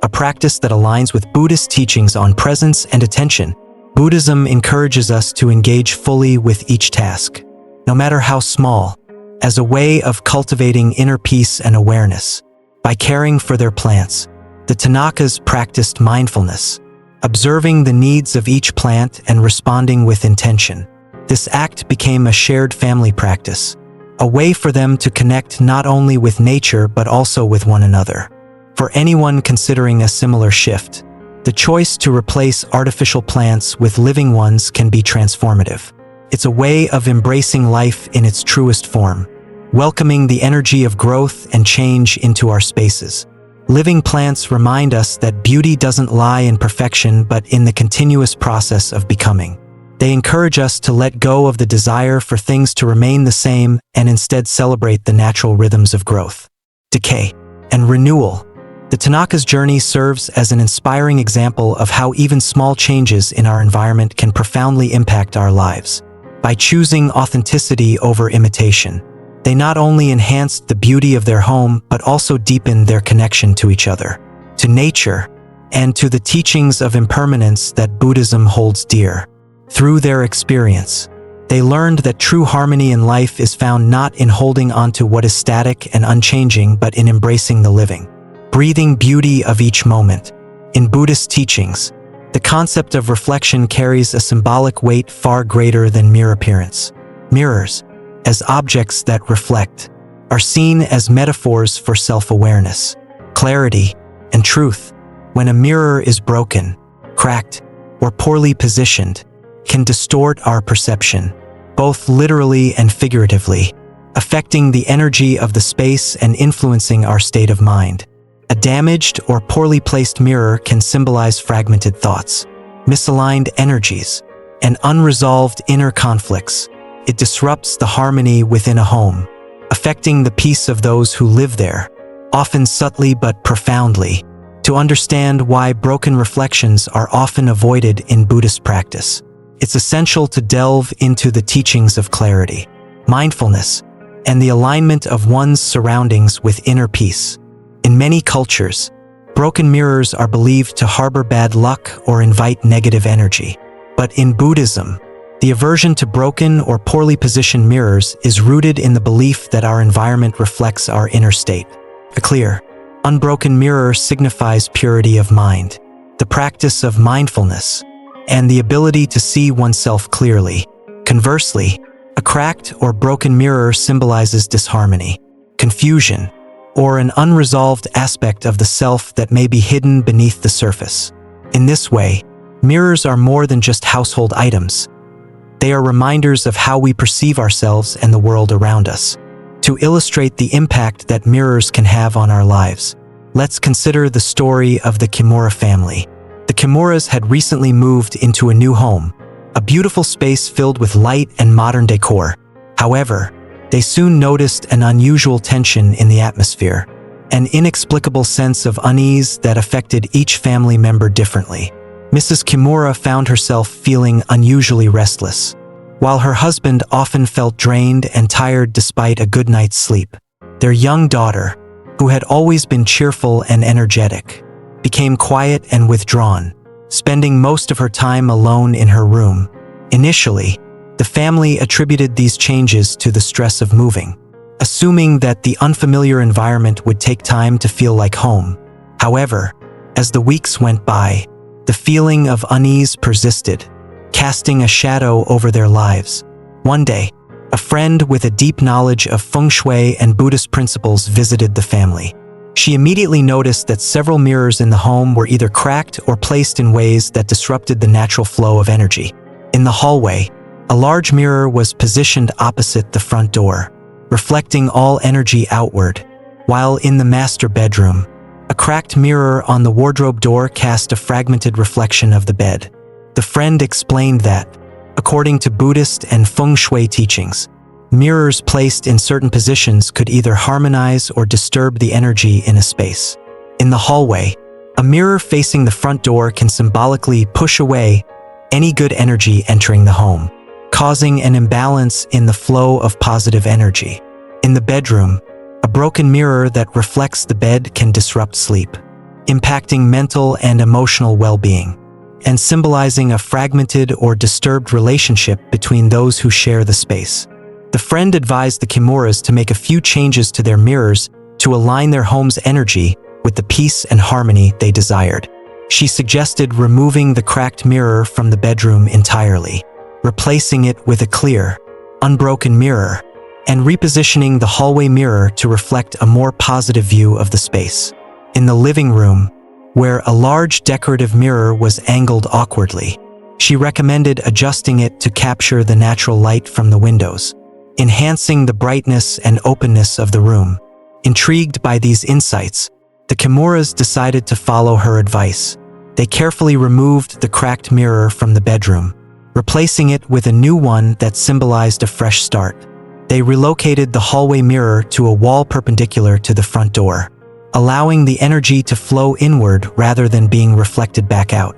a practice that aligns with Buddhist teachings on presence and attention. Buddhism encourages us to engage fully with each task, no matter how small, as a way of cultivating inner peace and awareness. By caring for their plants, the Tanakas practiced mindfulness, observing the needs of each plant and responding with intention. This act became a shared family practice, a way for them to connect not only with nature but also with one another. For anyone considering a similar shift, the choice to replace artificial plants with living ones can be transformative. It's a way of embracing life in its truest form, welcoming the energy of growth and change into our spaces. Living plants remind us that beauty doesn't lie in perfection but in the continuous process of becoming. They encourage us to let go of the desire for things to remain the same and instead celebrate the natural rhythms of growth, decay, and renewal. The Tanaka's journey serves as an inspiring example of how even small changes in our environment can profoundly impact our lives. By choosing authenticity over imitation, they not only enhanced the beauty of their home but also deepened their connection to each other, to nature, and to the teachings of impermanence that Buddhism holds dear. Through their experience, they learned that true harmony in life is found not in holding onto what is static and unchanging but in embracing the living, breathing beauty of each moment. In Buddhist teachings, the concept of reflection carries a symbolic weight far greater than mere appearance. Mirrors, as objects that reflect, are seen as metaphors for self-awareness, clarity, and truth. When a mirror is broken, cracked, or poorly positioned, can distort our perception, both literally and figuratively, affecting the energy of the space and influencing our state of mind. A damaged or poorly placed mirror can symbolize fragmented thoughts, misaligned energies, and unresolved inner conflicts. It disrupts the harmony within a home, affecting the peace of those who live there, often subtly but profoundly. To understand why broken reflections are often avoided in Buddhist practice, it's essential to delve into the teachings of clarity, mindfulness, and the alignment of one's surroundings with inner peace. In many cultures, broken mirrors are believed to harbor bad luck or invite negative energy. But in Buddhism, the aversion to broken or poorly positioned mirrors is rooted in the belief that our environment reflects our inner state. A clear, unbroken mirror signifies purity of mind, the practice of mindfulness, and the ability to see oneself clearly. Conversely, a cracked or broken mirror symbolizes disharmony, confusion, or an unresolved aspect of the self that may be hidden beneath the surface. In this way, mirrors are more than just household items. They are reminders of how we perceive ourselves and the world around us. To illustrate the impact that mirrors can have on our lives, let's consider the story of the Kimura family. The Kimuras had recently moved into a new home, a beautiful space filled with light and modern decor. However, they soon noticed an unusual tension in the atmosphere, an inexplicable sense of unease that affected each family member differently. Mrs. Kimura found herself feeling unusually restless, while her husband often felt drained and tired despite a good night's sleep. Their young daughter, who had always been cheerful and energetic, became quiet and withdrawn, spending most of her time alone in her room. Initially, the family attributed these changes to the stress of moving, assuming that the unfamiliar environment would take time to feel like home. However, as the weeks went by, the feeling of unease persisted, casting a shadow over their lives. One day, a friend with a deep knowledge of feng shui and Buddhist principles visited the family. She immediately noticed that several mirrors in the home were either cracked or placed in ways that disrupted the natural flow of energy. In the hallway, a large mirror was positioned opposite the front door, reflecting all energy outward, while in the master bedroom, a cracked mirror on the wardrobe door cast a fragmented reflection of the bed. The friend explained that, according to Buddhist and feng shui teachings, mirrors placed in certain positions could either harmonize or disturb the energy in a space. In the hallway, a mirror facing the front door can symbolically push away any good energy entering the home, causing an imbalance in the flow of positive energy. In the bedroom, a broken mirror that reflects the bed can disrupt sleep, impacting mental and emotional well-being, and symbolizing a fragmented or disturbed relationship between those who share the space. The friend advised the Kimuras to make a few changes to their mirrors to align their home's energy with the peace and harmony they desired. She suggested removing the cracked mirror from the bedroom entirely, replacing it with a clear, unbroken mirror, and repositioning the hallway mirror to reflect a more positive view of the space. In the living room, where a large decorative mirror was angled awkwardly, she recommended adjusting it to capture the natural light from the windows, enhancing the brightness and openness of the room. Intrigued by these insights, the Kimuras decided to follow her advice. They carefully removed the cracked mirror from the bedroom, replacing it with a new one that symbolized a fresh start. They relocated the hallway mirror to a wall perpendicular to the front door, allowing the energy to flow inward rather than being reflected back out.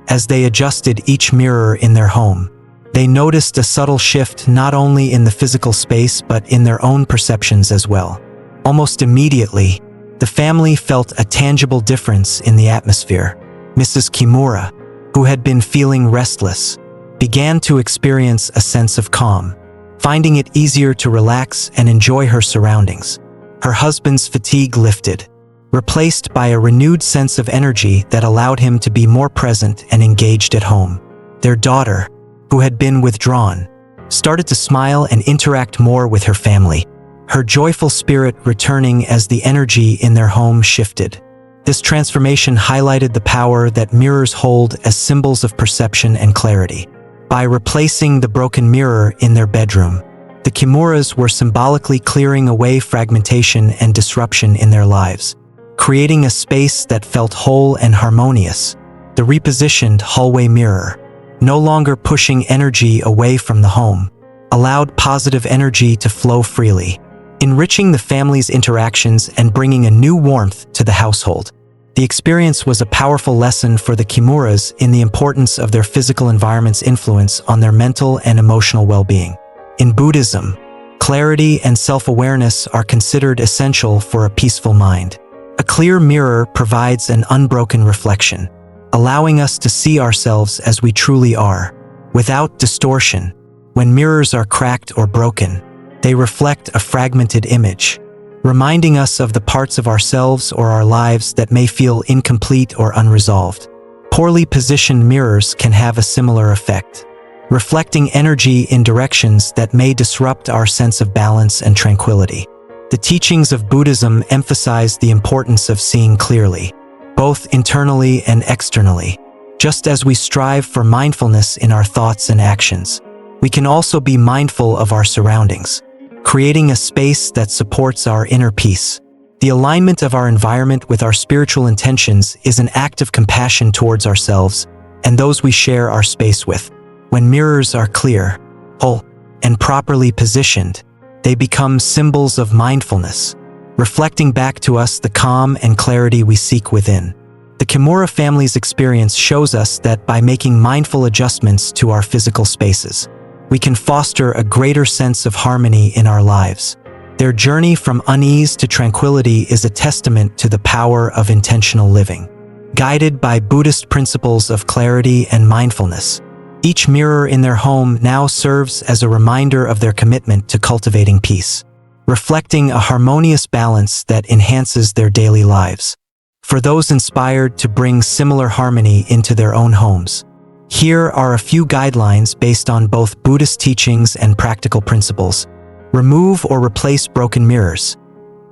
As they adjusted each mirror in their home, they noticed a subtle shift not only in the physical space but in their own perceptions as well. Almost immediately, the family felt a tangible difference in the atmosphere. Mrs. Kimura, who had been feeling restless, began to experience a sense of calm, finding it easier to relax and enjoy her surroundings. Her husband's fatigue lifted, replaced by a renewed sense of energy that allowed him to be more present and engaged at home. Their daughter, who had been withdrawn, started to smile and interact more with her family, her joyful spirit returning as the energy in their home shifted. This transformation highlighted the power that mirrors hold as symbols of perception and clarity. By replacing the broken mirror in their bedroom, the Kimuras were symbolically clearing away fragmentation and disruption in their lives, creating a space that felt whole and harmonious. The repositioned hallway mirror, no longer pushing energy away from the home, allowed positive energy to flow freely, enriching the family's interactions and bringing a new warmth to the household. The experience was a powerful lesson for the Kimuras in the importance of their physical environment's influence on their mental and emotional well-being. In Buddhism, clarity and self-awareness are considered essential for a peaceful mind. A clear mirror provides an unbroken reflection, allowing us to see ourselves as we truly are, without distortion. When mirrors are cracked or broken, they reflect a fragmented image, reminding us of the parts of ourselves or our lives that may feel incomplete or unresolved. Poorly positioned mirrors can have a similar effect, reflecting energy in directions that may disrupt our sense of balance and tranquility. The teachings of Buddhism emphasize the importance of seeing clearly, both internally and externally. Just as we strive for mindfulness in our thoughts and actions, we can also be mindful of our surroundings, creating a space that supports our inner peace. The alignment of our environment with our spiritual intentions is an act of compassion towards ourselves and those we share our space with. When mirrors are clear, whole, and properly positioned, they become symbols of mindfulness, reflecting back to us the calm and clarity we seek within. The Kimura family's experience shows us that by making mindful adjustments to our physical spaces, we can foster a greater sense of harmony in our lives. Their journey from unease to tranquility is a testament to the power of intentional living. Guided by Buddhist principles of clarity and mindfulness, each mirror in their home now serves as a reminder of their commitment to cultivating peace, reflecting a harmonious balance that enhances their daily lives. For those inspired to bring similar harmony into their own homes, here are a few guidelines based on both Buddhist teachings and practical principles. Remove or replace broken mirrors.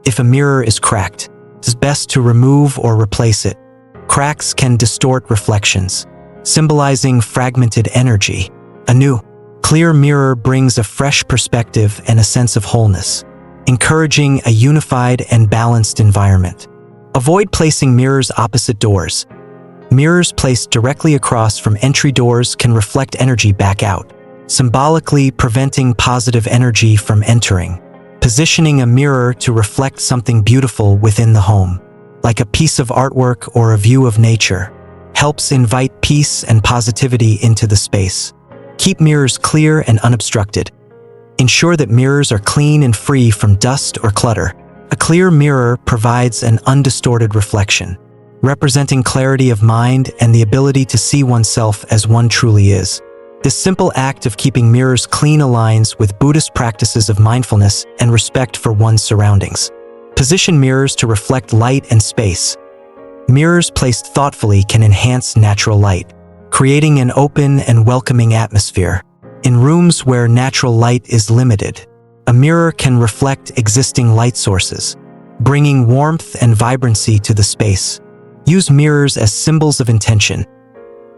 If a mirror is cracked, it is best to remove or replace it. Cracks can distort reflections, symbolizing fragmented energy. A new, clear mirror brings a fresh perspective and a sense of wholeness, encouraging a unified and balanced environment. Avoid placing mirrors opposite doors. Mirrors placed directly across from entry doors can reflect energy back out, symbolically preventing positive energy from entering. Positioning a mirror to reflect something beautiful within the home, like a piece of artwork or a view of nature, helps invite peace and positivity into the space. Keep mirrors clear and unobstructed. Ensure that mirrors are clean and free from dust or clutter. A clear mirror provides an undistorted reflection, representing clarity of mind and the ability to see oneself as one truly is. This simple act of keeping mirrors clean aligns with Buddhist practices of mindfulness and respect for one's surroundings. Position mirrors to reflect light and space. Mirrors placed thoughtfully can enhance natural light, creating an open and welcoming atmosphere. In rooms where natural light is limited, A mirror can reflect existing light sources, bringing warmth and vibrancy to the space. Use mirrors as symbols of intention.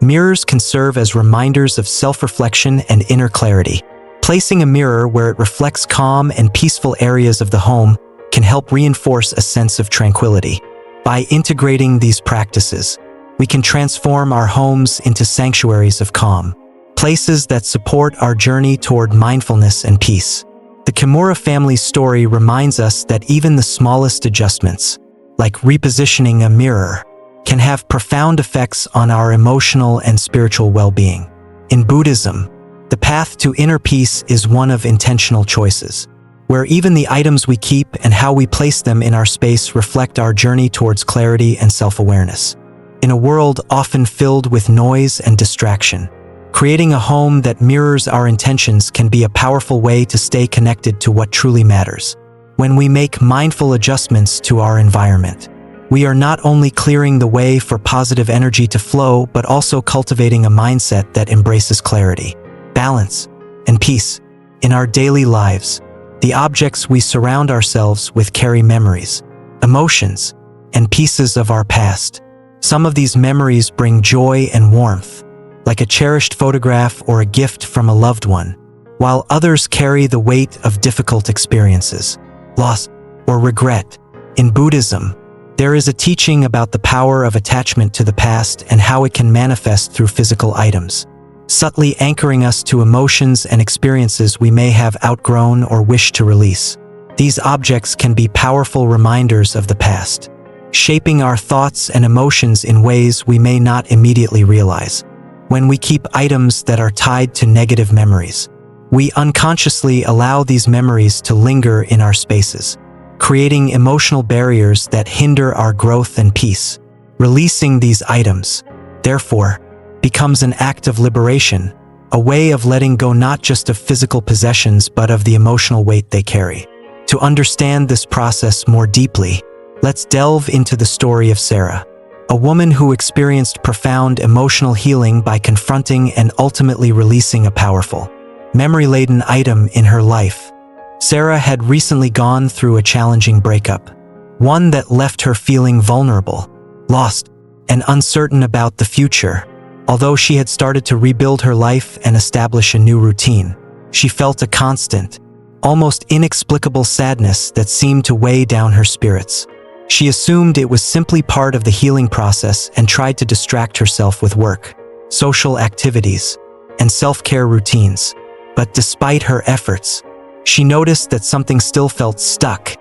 Mirrors can serve as reminders of self-reflection and inner clarity. Placing a mirror where it reflects calm and peaceful areas of the home can help reinforce a sense of tranquility. By integrating these practices, we can transform our homes into sanctuaries of calm, places that support our journey toward mindfulness and peace. The Kimura family's story reminds us that even the smallest adjustments, like repositioning a mirror, can have profound effects on our emotional and spiritual well-being. In Buddhism, the path to inner peace is one of intentional choices, where even the items we keep and how we place them in our space reflect our journey towards clarity and self-awareness. In a world often filled with noise and distraction, creating a home that mirrors our intentions can be a powerful way to stay connected to what truly matters. When we make mindful adjustments to our environment, we are not only clearing the way for positive energy to flow, but also cultivating a mindset that embraces clarity, balance, and peace. In our daily lives, the objects we surround ourselves with carry memories, emotions, and pieces of our past. Some of these memories bring joy and warmth, like a cherished photograph or a gift from a loved one, while others carry the weight of difficult experiences, loss, or regret. In Buddhism, there is a teaching about the power of attachment to the past and how it can manifest through physical items, subtly anchoring us to emotions and experiences we may have outgrown or wish to release. These objects can be powerful reminders of the past, shaping our thoughts and emotions in ways we may not immediately realize. When we keep items that are tied to negative memories, we unconsciously allow these memories to linger in our spaces, creating emotional barriers that hinder our growth and peace. Releasing these items, therefore, becomes an act of liberation, a way of letting go not just of physical possessions but of the emotional weight they carry. To understand this process more deeply, let's delve into the story of Sarah, a woman who experienced profound emotional healing by confronting and ultimately releasing a powerful, memory-laden item in her life. Sarah had recently gone through a challenging breakup, one that left her feeling vulnerable, lost, and uncertain about the future. Although she had started to rebuild her life and establish a new routine, she felt a constant, almost inexplicable sadness that seemed to weigh down her spirits. She assumed it was simply part of the healing process and tried to distract herself with work, social activities, and self-care routines. But despite her efforts, she noticed that something still felt stuck,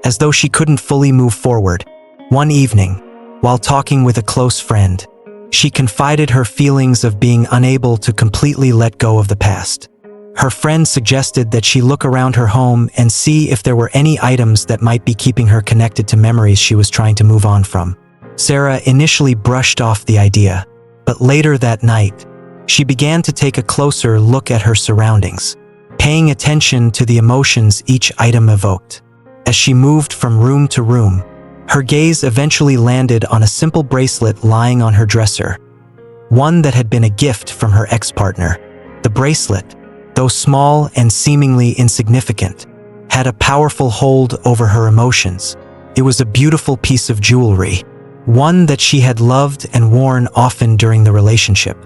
as though she couldn't fully move forward. One evening, while talking with a close friend, she confided her feelings of being unable to completely let go of the past. Her friend suggested that she look around her home and see if there were any items that might be keeping her connected to memories she was trying to move on from. Sarah initially brushed off the idea, but later that night, she began to take a closer look at her surroundings, paying attention to the emotions each item evoked. As she moved from room to room, her gaze eventually landed on a simple bracelet lying on her dresser, one that had been a gift from her ex-partner. The bracelet, though small and seemingly insignificant, had a powerful hold over her emotions. It was a beautiful piece of jewelry, one that she had loved and worn often during the relationship.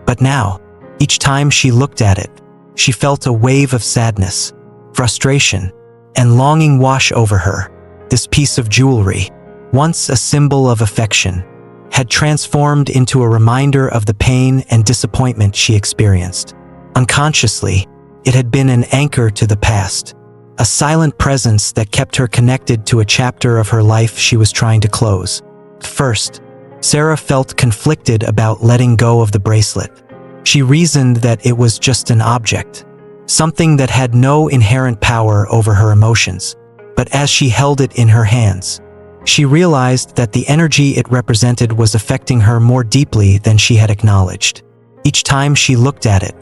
But now, each time she looked at it, she felt a wave of sadness, frustration, and longing wash over her. This piece of jewelry, once a symbol of affection, had transformed into a reminder of the pain and disappointment she experienced. Unconsciously, it had been an anchor to the past, a silent presence that kept her connected to a chapter of her life she was trying to close. First, Sarah felt conflicted about letting go of the bracelet. She reasoned that it was just an object, something that had no inherent power over her emotions. But as she held it in her hands, she realized that the energy it represented was affecting her more deeply than she had acknowledged. Each time she looked at it,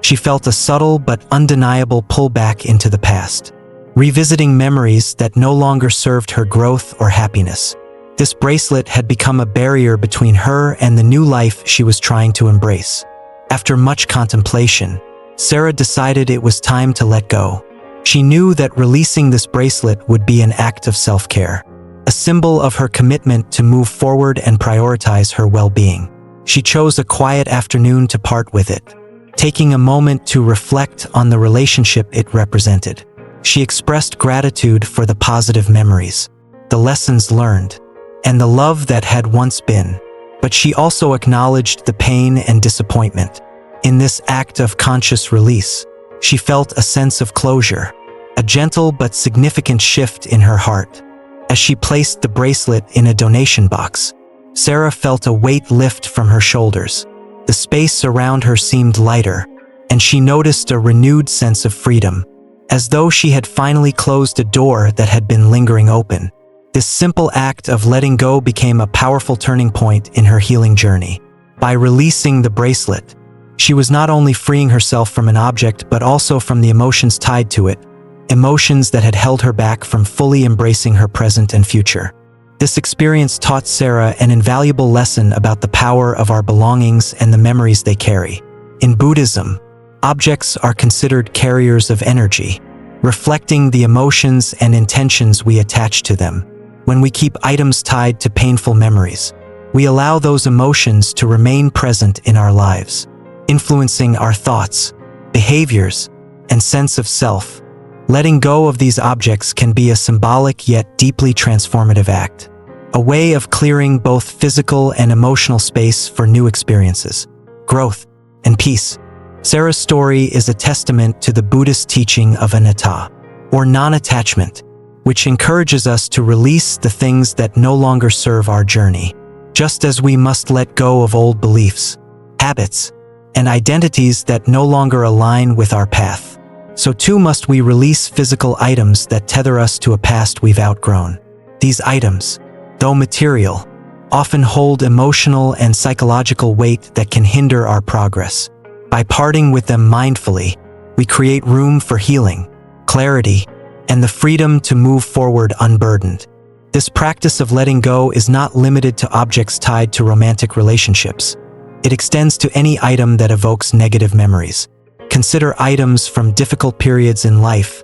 she felt a subtle but undeniable pull back into the past, revisiting memories that no longer served her growth or happiness. This bracelet had become a barrier between her and the new life she was trying to embrace. After much contemplation, Sarah decided it was time to let go. She knew that releasing this bracelet would be an act of self-care, a symbol of her commitment to move forward and prioritize her well-being. She chose a quiet afternoon to part with it, taking a moment to reflect on the relationship it represented. She expressed gratitude for the positive memories, the lessons learned, and the love that had once been. But she also acknowledged the pain and disappointment. In this act of conscious release, she felt a sense of closure, a gentle but significant shift in her heart. As she placed the bracelet in a donation box, Sarah felt a weight lift from her shoulders. The space around her seemed lighter, and she noticed a renewed sense of freedom, as though she had finally closed a door that had been lingering open. This simple act of letting go became a powerful turning point in her healing journey. By releasing the bracelet, she was not only freeing herself from an object but also from the emotions tied to it, emotions that had held her back from fully embracing her present and future. This experience taught Sarah an invaluable lesson about the power of our belongings and the memories they carry. In Buddhism, objects are considered carriers of energy, reflecting the emotions and intentions we attach to them. When we keep items tied to painful memories, we allow those emotions to remain present in our lives, influencing our thoughts, behaviors, and sense of self. Letting go of these objects can be a symbolic yet deeply transformative act, a way of clearing both physical and emotional space for new experiences, growth, and peace. Sarah's story is a testament to the Buddhist teaching of anatta, or non-attachment, which encourages us to release the things that no longer serve our journey. Just as we must let go of old beliefs, habits, and identities that no longer align with our path, so too must we release physical items that tether us to a past we've outgrown. These items, though material, often hold emotional and psychological weight that can hinder our progress. By parting with them mindfully, we create room for healing, clarity, and the freedom to move forward unburdened. This practice of letting go is not limited to objects tied to romantic relationships. It extends to any item that evokes negative memories. Consider items from difficult periods in life,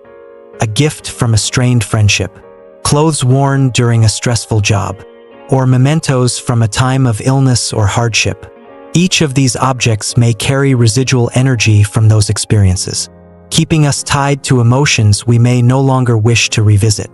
a gift from a strained friendship, clothes worn during a stressful job, or mementos from a time of illness or hardship. Each of these objects may carry residual energy from those experiences, keeping us tied to emotions we may no longer wish to revisit.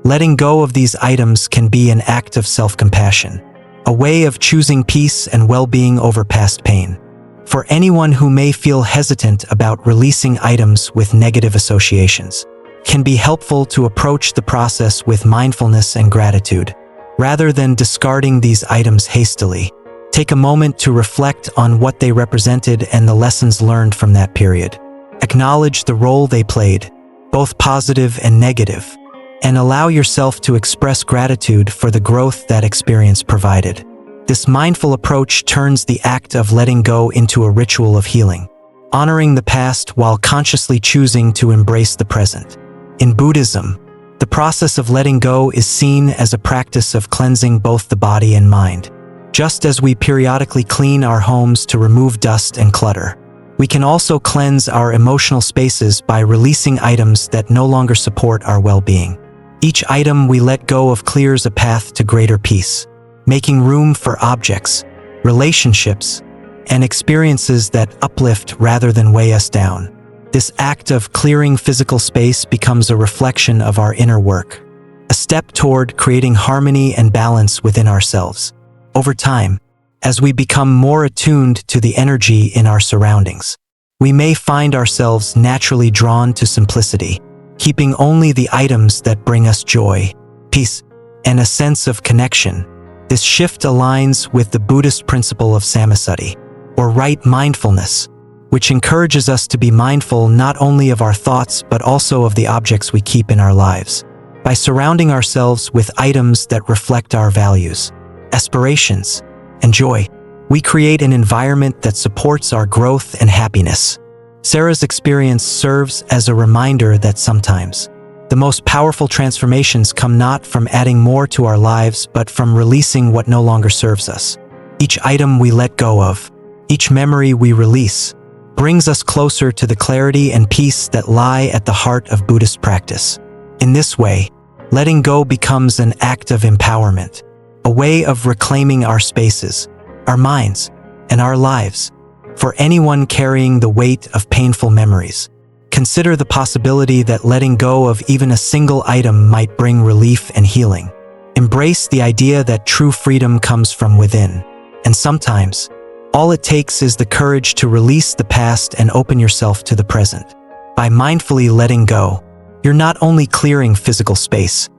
Letting go of these items can be an act of self-compassion, a way of choosing peace and well-being over past pain. For anyone who may feel hesitant about releasing items with negative associations, it can be helpful to approach the process with mindfulness and gratitude. Rather than discarding these items hastily, take a moment to reflect on what they represented and the lessons learned from that period. Acknowledge the role they played, both positive and negative, and allow yourself to express gratitude for the growth that experience provided. This mindful approach turns the act of letting go into a ritual of healing, honoring the past while consciously choosing to embrace the present. In Buddhism, the process of letting go is seen as a practice of cleansing both the body and mind. Just as we periodically clean our homes to remove dust and clutter, we can also cleanse our emotional spaces by releasing items that no longer support our well-being. Each item we let go of clears a path to greater peace, making room for objects, relationships, and experiences that uplift rather than weigh us down. This act of clearing physical space becomes a reflection of our inner work, a step toward creating harmony and balance within ourselves. Over time, as we become more attuned to the energy in our surroundings, we may find ourselves naturally drawn to simplicity, keeping only the items that bring us joy, peace, and a sense of connection. This shift aligns with the Buddhist principle of sammasati, or right mindfulness, which encourages us to be mindful not only of our thoughts but also of the objects we keep in our lives. By surrounding ourselves with items that reflect our values, aspirations, and joy, we create an environment that supports our growth and happiness. Sarah's experience serves as a reminder that sometimes the most powerful transformations come not from adding more to our lives but from releasing what no longer serves us. Each item we let go of, each memory we release, brings us closer to the clarity and peace that lie at the heart of Buddhist practice. In this way, letting go becomes an act of empowerment, a way of reclaiming our spaces, our minds, and our lives. For anyone carrying the weight of painful memories, consider the possibility that letting go of even a single item might bring relief and healing. Embrace the idea that true freedom comes from within, and sometimes, all it takes is the courage to release the past and open yourself to the present. By mindfully letting go, you're not only clearing physical space,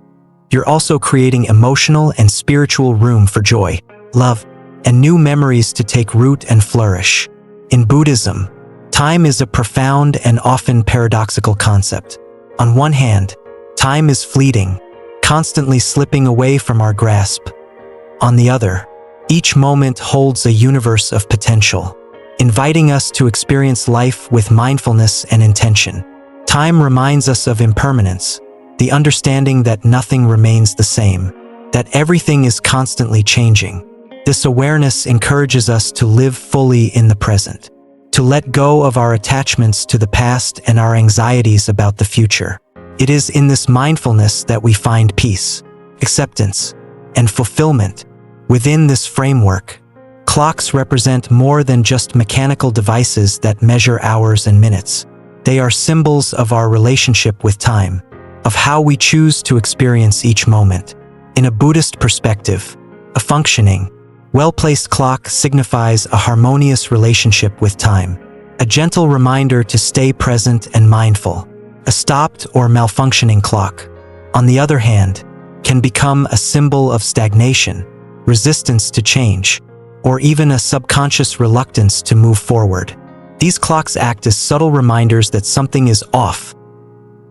you're also creating emotional and spiritual room for joy, love, and new memories to take root and flourish. In Buddhism, time is a profound and often paradoxical concept. On one hand, time is fleeting, constantly slipping away from our grasp. On the other, each moment holds a universe of potential, inviting us to experience life with mindfulness and intention. Time reminds us of impermanence, the understanding that nothing remains the same, that everything is constantly changing. This awareness encourages us to live fully in the present, to let go of our attachments to the past and our anxieties about the future. It is in this mindfulness that we find peace, acceptance, and fulfillment. Within this framework, clocks represent more than just mechanical devices that measure hours and minutes. They are symbols of our relationship with time, of how we choose to experience each moment. In a Buddhist perspective, a functioning, well-placed clock signifies a harmonious relationship with time, a gentle reminder to stay present and mindful. A stopped or malfunctioning clock, on the other hand, can become a symbol of stagnation, resistance to change, or even a subconscious reluctance to move forward. These clocks act as subtle reminders that something is off,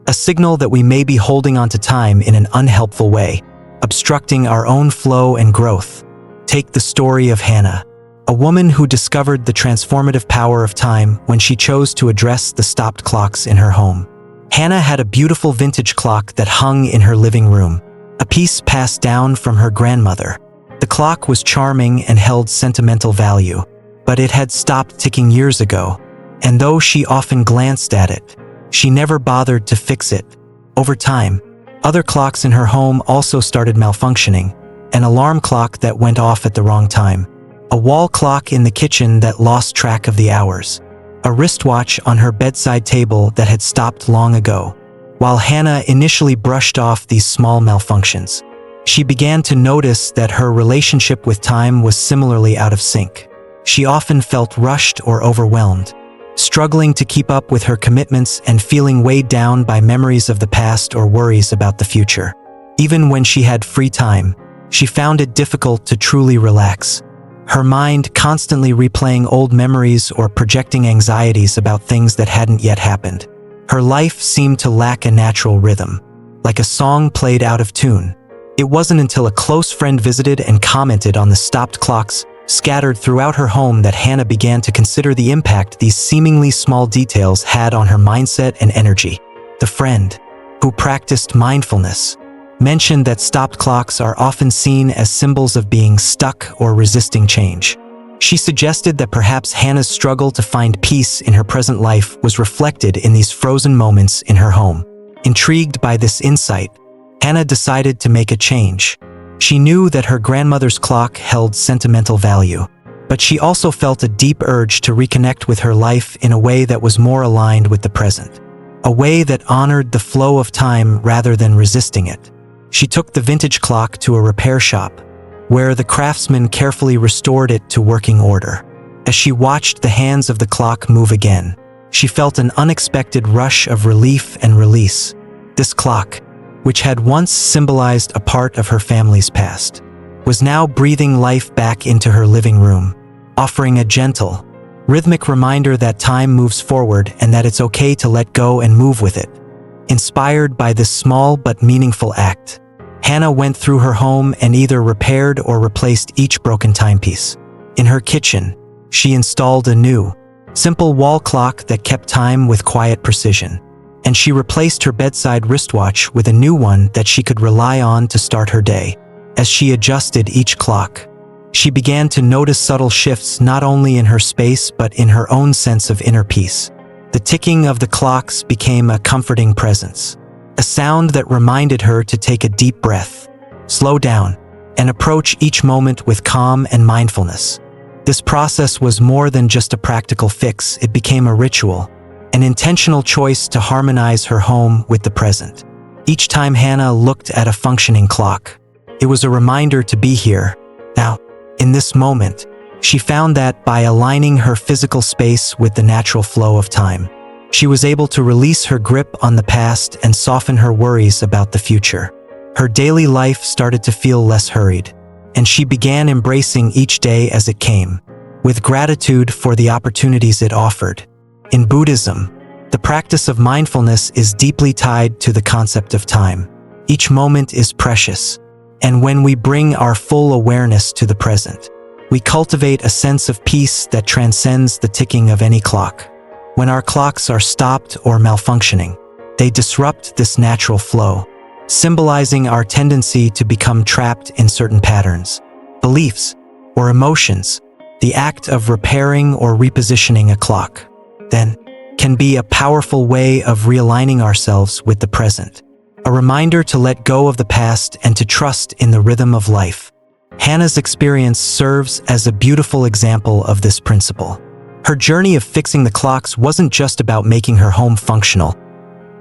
a signal that we may be holding onto time in an unhelpful way, obstructing our own flow and growth. Take the story of Hannah, a woman who discovered the transformative power of time when she chose to address the stopped clocks in her home. Hannah had a beautiful vintage clock that hung in her living room, a piece passed down from her grandmother. The clock was charming and held sentimental value, but it had stopped ticking years ago, and though she often glanced at it, she never bothered to fix it. Over time, other clocks in her home also started malfunctioning, an alarm clock that went off at the wrong time, a wall clock in the kitchen that lost track of the hours, a wristwatch on her bedside table that had stopped long ago. While Hannah initially brushed off these small malfunctions, she began to notice that her relationship with time was similarly out of sync. She often felt rushed or overwhelmed, struggling to keep up with her commitments and feeling weighed down by memories of the past or worries about the future. Even when she had free time, she found it difficult to truly relax, her mind constantly replaying old memories or projecting anxieties about things that hadn't yet happened. Her life seemed to lack a natural rhythm, like a song played out of tune. It wasn't until a close friend visited and commented on the stopped clocks scattered throughout her home that Hannah began to consider the impact these seemingly small details had on her mindset and energy. The friend, who practiced mindfulness, mentioned that stopped clocks are often seen as symbols of being stuck or resisting change. She suggested that perhaps Hannah's struggle to find peace in her present life was reflected in these frozen moments in her home. Intrigued by this insight, Hannah decided to make a change. She knew that her grandmother's clock held sentimental value, but she also felt a deep urge to reconnect with her life in a way that was more aligned with the present, a way that honored the flow of time rather than resisting it. She took the vintage clock to a repair shop, where the craftsman carefully restored it to working order. As she watched the hands of the clock move again, she felt an unexpected rush of relief and release. This clock, which had once symbolized a part of her family's past, was now breathing life back into her living room, offering a gentle, rhythmic reminder that time moves forward and that it's okay to let go and move with it. Inspired by this small but meaningful act, Hannah went through her home and either repaired or replaced each broken timepiece. In her kitchen, she installed a new, simple wall clock that kept time with quiet precision, and she replaced her bedside wristwatch with a new one that she could rely on to start her day. As she adjusted each clock, She began to notice subtle shifts not only in her space but in her own sense of inner peace. The ticking of the clocks became a comforting presence, a sound that reminded her to take a deep breath, slow down, and approach each moment with calm and mindfulness. This process was more than just a practical fix. It became a ritual, an intentional choice to harmonize her home with the present. Each time Hannah looked at a functioning clock, it was a reminder to be here, now, in this moment. She found that by aligning her physical space with the natural flow of time, she was able to release her grip on the past and soften her worries about the future. Her daily life started to feel less hurried, and she began embracing each day as it came, with gratitude for the opportunities it offered. In Buddhism, the practice of mindfulness is deeply tied to the concept of time. Each moment is precious, and when we bring our full awareness to the present, we cultivate a sense of peace that transcends the ticking of any clock. When our clocks are stopped or malfunctioning, they disrupt this natural flow, symbolizing our tendency to become trapped in certain patterns, beliefs, or emotions. The act of repairing or repositioning a clock, then, can be a powerful way of realigning ourselves with the present, a reminder to let go of the past and to trust in the rhythm of life. Hannah's experience serves as a beautiful example of this principle. Her journey of fixing the clocks wasn't just about making her home functional.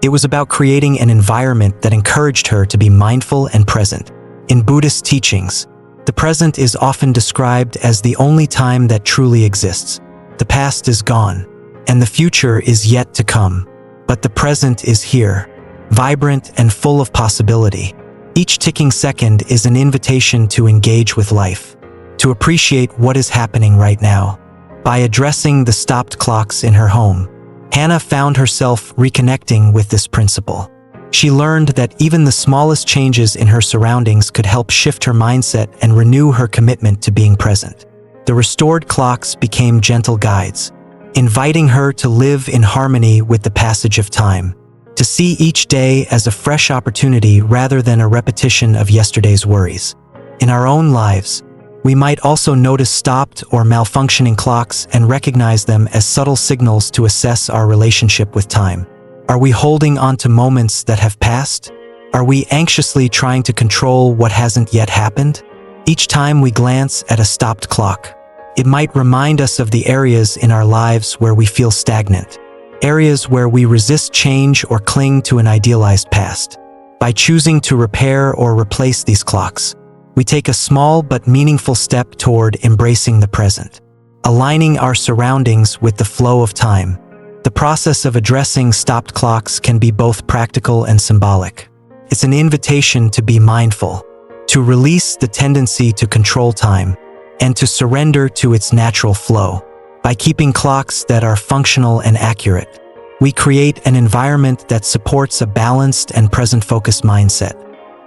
It was about creating an environment that encouraged her to be mindful and present. In Buddhist teachings, the present is often described as the only time that truly exists. The past is gone, and the future is yet to come. But the present is here, vibrant and full of possibility. Each ticking second is an invitation to engage with life, to appreciate what is happening right now. By addressing the stopped clocks in her home, Hannah found herself reconnecting with this principle. She learned that even the smallest changes in her surroundings could help shift her mindset and renew her commitment to being present. The restored clocks became gentle guides, inviting her to live in harmony with the passage of time, to see each day as a fresh opportunity rather than a repetition of yesterday's worries. In our own lives, we might also notice stopped or malfunctioning clocks and recognize them as subtle signals to assess our relationship with time. Are we holding on to moments that have passed? Are we anxiously trying to control what hasn't yet happened? Each time we glance at a stopped clock, it might remind us of the areas in our lives where we feel stagnant, areas where we resist change or cling to an idealized past. By choosing to repair or replace these clocks, we take a small but meaningful step toward embracing the present, aligning our surroundings with the flow of time. The process of addressing stopped clocks can be both practical and symbolic. It's an invitation to be mindful, to release the tendency to control time, and to surrender to its natural flow. By keeping clocks that are functional and accurate, we create an environment that supports a balanced and present-focused mindset.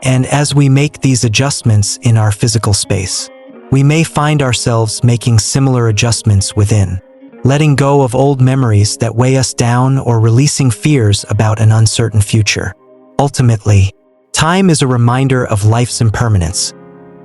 And as we make these adjustments in our physical space, we may find ourselves making similar adjustments within, letting go of old memories that weigh us down or releasing fears about an uncertain future. Ultimately, time is a reminder of life's impermanence,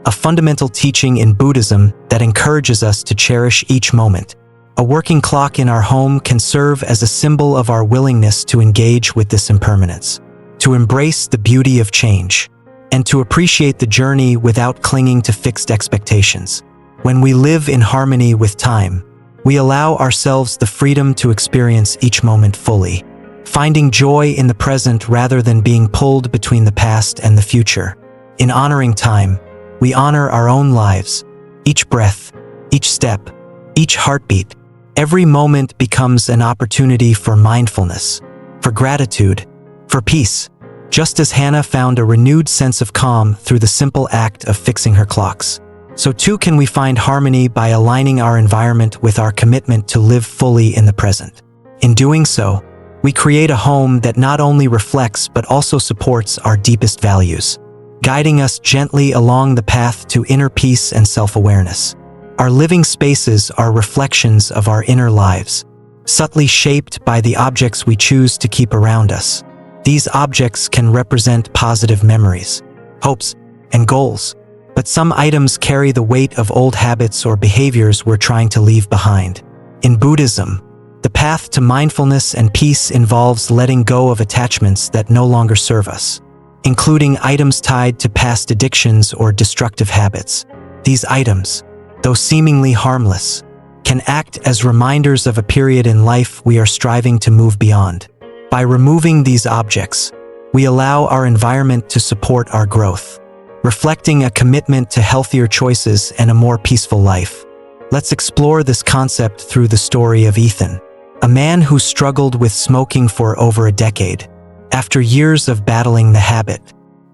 a fundamental teaching in Buddhism that encourages us to cherish each moment. A working clock in our home can serve as a symbol of our willingness to engage with this impermanence, to embrace the beauty of change, and to appreciate the journey without clinging to fixed expectations. When we live in harmony with time, we allow ourselves the freedom to experience each moment fully, finding joy in the present rather than being pulled between the past and the future. In honoring time, we honor our own lives. Each breath, each step, each heartbeat, every moment becomes an opportunity for mindfulness, for gratitude, for peace. Just as Hannah found a renewed sense of calm through the simple act of fixing her clocks, so too can we find harmony by aligning our environment with our commitment to live fully in the present. In doing so, we create a home that not only reflects but also supports our deepest values, guiding us gently along the path to inner peace and self-awareness. Our living spaces are reflections of our inner lives, subtly shaped by the objects we choose to keep around us. These objects can represent positive memories, hopes, and goals, but but some items carry the weight of old habits or behaviors we're trying to leave behind. In Buddhism, the path to mindfulness and peace involves letting go of attachments that no longer serve us, including items tied to past addictions or destructive habits. These items, though seemingly harmless, can act as reminders of a period in life we are striving to move beyond. By removing these objects, we allow our environment to support our growth, reflecting a commitment to healthier choices and a more peaceful life. Let's explore this concept through the story of Ethan, a man who struggled with smoking for over a decade. After years of battling the habit,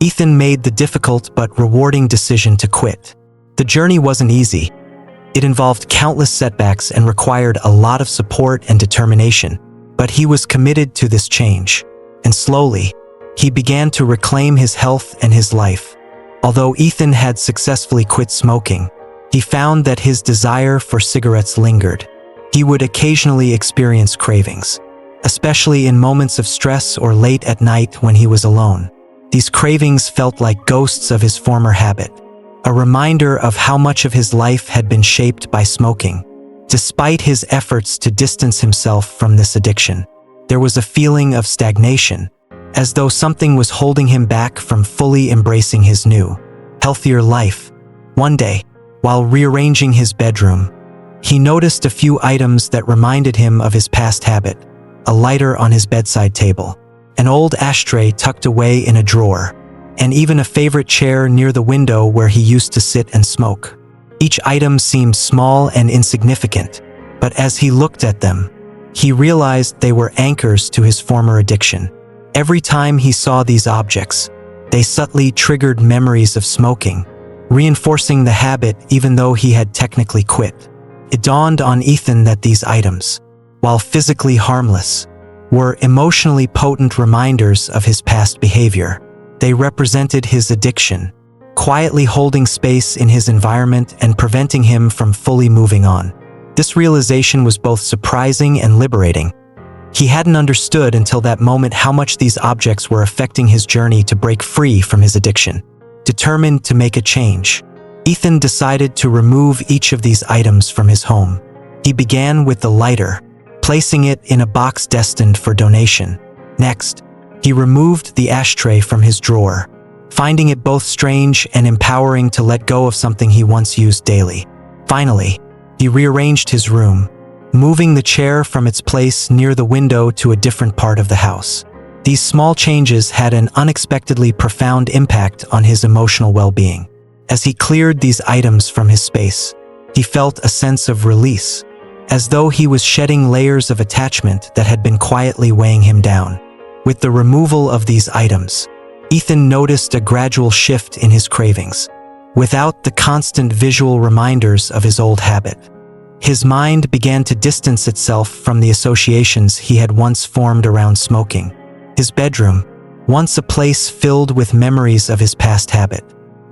Ethan made the difficult but rewarding decision to quit. The journey wasn't easy. It involved countless setbacks and required a lot of support and determination, but he was committed to this change. And slowly, he began to reclaim his health and his life. Although Ethan had successfully quit smoking, he found that his desire for cigarettes lingered. He would occasionally experience cravings, especially in moments of stress or late at night when he was alone. These cravings felt like ghosts of his former habit, a reminder of how much of his life had been shaped by smoking. Despite his efforts to distance himself from this addiction, there was a feeling of stagnation, as though something was holding him back from fully embracing his new, healthier life. One day, while rearranging his bedroom, he noticed a few items that reminded him of his past habit: a lighter on his bedside table, an old ashtray tucked away in a drawer, and even a favorite chair near the window where he used to sit and smoke. Each item seemed small and insignificant, but as he looked at them, he realized they were anchors to his former addiction. Every time he saw these objects, they subtly triggered memories of smoking, reinforcing the habit even though he had technically quit. It dawned on Ethan that these items, while physically harmless, were emotionally potent reminders of his past behavior. They represented his addiction, quietly holding space in his environment and preventing him from fully moving on. This realization was both surprising and liberating. He hadn't understood until that moment how much these objects were affecting his journey to break free from his addiction. Determined to make a change, Ethan decided to remove each of these items from his home. He began with the lighter, placing it in a box destined for donation. Next, he removed the ashtray from his drawer, finding it both strange and empowering to let go of something he once used daily. Finally, he rearranged his room, moving the chair from its place near the window to a different part of the house. These small changes had an unexpectedly profound impact on his emotional well-being. As he cleared these items from his space, he felt a sense of release, as though he was shedding layers of attachment that had been quietly weighing him down. With the removal of these items, Ethan noticed a gradual shift in his cravings. Without the constant visual reminders of his old habit, his mind began to distance itself from the associations he had once formed around smoking. His bedroom, once a place filled with memories of his past habit,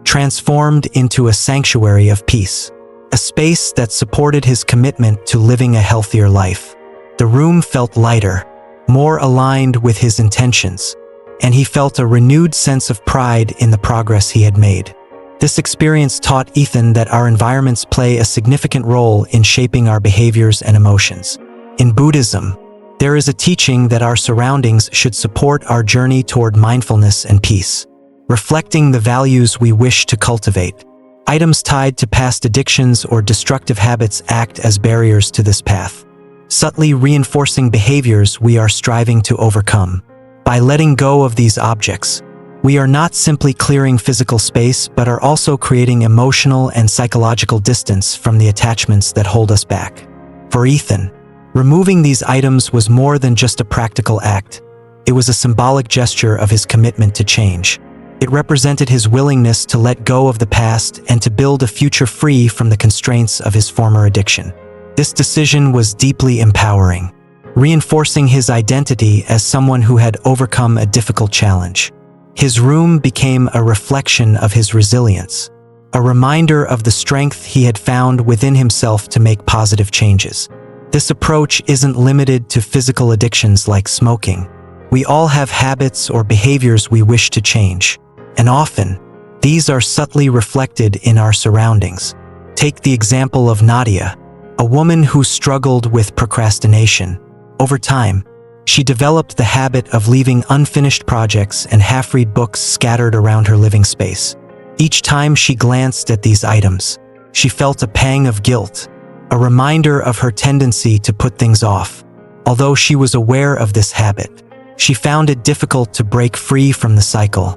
transformed into a sanctuary of peace, a space that supported his commitment to living a healthier life. The room felt lighter, more aligned with his intentions, and he felt a renewed sense of pride in the progress he had made. This experience taught Ethan that our environments play a significant role in shaping our behaviors and emotions. In Buddhism, there is a teaching that our surroundings should support our journey toward mindfulness and peace, reflecting the values we wish to cultivate. Items tied to past addictions or destructive habits act as barriers to this path, subtly reinforcing behaviors we are striving to overcome. By letting go of these objects, we are not simply clearing physical space but are also creating emotional and psychological distance from the attachments that hold us back. For Ethan, removing these items was more than just a practical act. It was a symbolic gesture of his commitment to change. It represented his willingness to let go of the past and to build a future free from the constraints of his former addiction. This decision was deeply empowering, reinforcing his identity as someone who had overcome a difficult challenge. His room became a reflection of his resilience, a reminder of the strength he had found within himself to make positive changes. This approach isn't limited to physical addictions like smoking. We all have habits or behaviors we wish to change, and often, These are subtly reflected in our surroundings. Take the example of Nadia, a woman who struggled with procrastination. Over time, she developed the habit of leaving unfinished projects and half-read books scattered around her living space. Each time she glanced at these items, she felt a pang of guilt, a reminder of her tendency to put things off. Although she was aware of this habit, she found it difficult to break free from the cycle.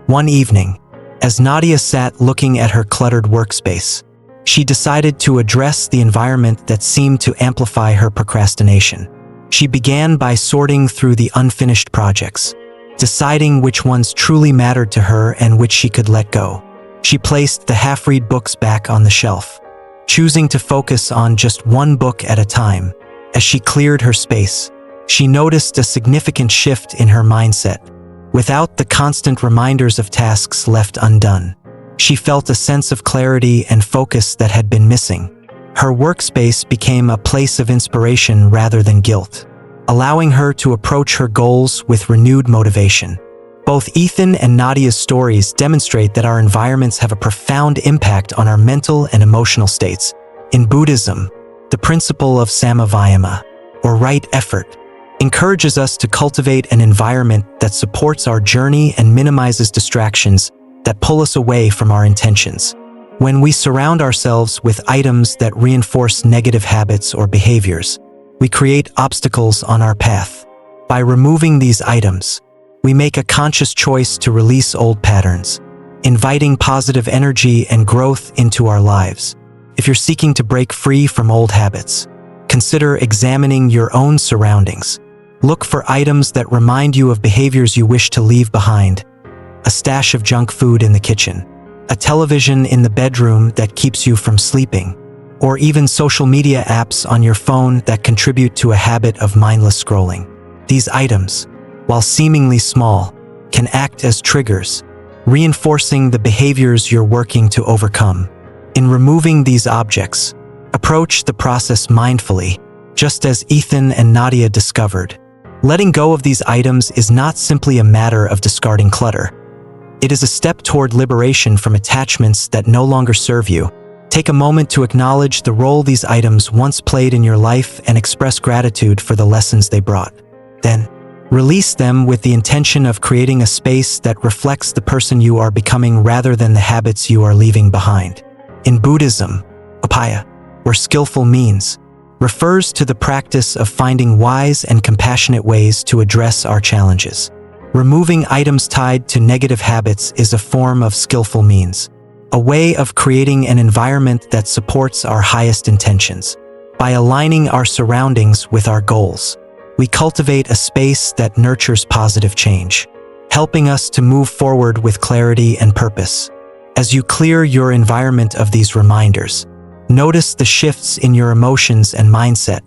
One evening, as Nadia sat looking at her cluttered workspace, she decided to address the environment that seemed to amplify her procrastination. She began by sorting through the unfinished projects, deciding which ones truly mattered to her and which she could let go. She placed the half-read books back on the shelf, choosing to focus on just one book at a time. As she cleared her space, she noticed a significant shift in her mindset. Without the constant reminders of tasks left undone, she felt a sense of clarity and focus that had been missing. Her workspace became a place of inspiration rather than guilt, allowing her to approach her goals with renewed motivation. Both Ethan and Nadia's stories demonstrate that our environments have a profound impact on our mental and emotional states. In Buddhism, the principle of samavayama, or right effort, encourages us to cultivate an environment that supports our journey and minimizes distractions that pull us away from our intentions. When we surround ourselves with items that reinforce negative habits or behaviors, we create obstacles on our path. By removing these items, we make a conscious choice to release old patterns, inviting positive energy and growth into our lives. If you're seeking to break free from old habits, consider examining your own surroundings. Look for items that remind you of behaviors you wish to leave behind. A stash of junk food in the kitchen, a television in the bedroom that keeps you from sleeping, or even social media apps on your phone that contribute to a habit of mindless scrolling. These items, while seemingly small, can act as triggers, reinforcing the behaviors you're working to overcome. In removing these objects, approach the process mindfully, just as Ethan and Nadia discovered. Letting go of these items is not simply a matter of discarding clutter. It is a step toward liberation from attachments that no longer serve you. Take a moment to acknowledge the role these items once played in your life and express gratitude for the lessons they brought. Then, release them with the intention of creating a space that reflects the person you are becoming rather than the habits you are leaving behind. In Buddhism, upaya, or skillful means, refers to the practice of finding wise and compassionate ways to address our challenges. Removing items tied to negative habits is a form of skillful means, a way of creating an environment that supports our highest intentions. By aligning our surroundings with our goals, we cultivate a space that nurtures positive change, helping us to move forward with clarity and purpose. As you clear your environment of these reminders, notice the shifts in your emotions and mindset.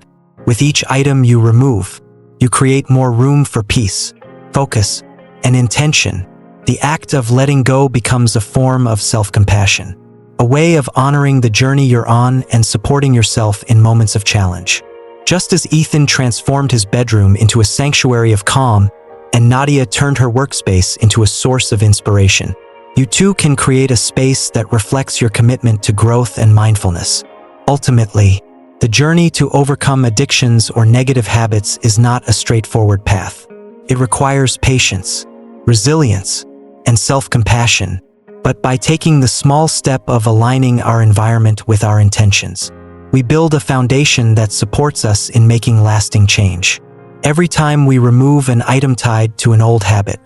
With each item you remove, you create more room for peace, focus, and intention. The act of letting go becomes a form of self-compassion, a way of honoring the journey you're on and supporting yourself in moments of challenge. Just as Ethan transformed his bedroom into a sanctuary of calm, and Nadia turned her workspace into a source of inspiration, you too can create a space that reflects your commitment to growth and mindfulness. Ultimately, the journey to overcome addictions or negative habits is not a straightforward path. It requires patience, resilience, and self-compassion. But by taking the small step of aligning our environment with our intentions, we build a foundation that supports us in making lasting change. Every time we remove an item tied to an old habit,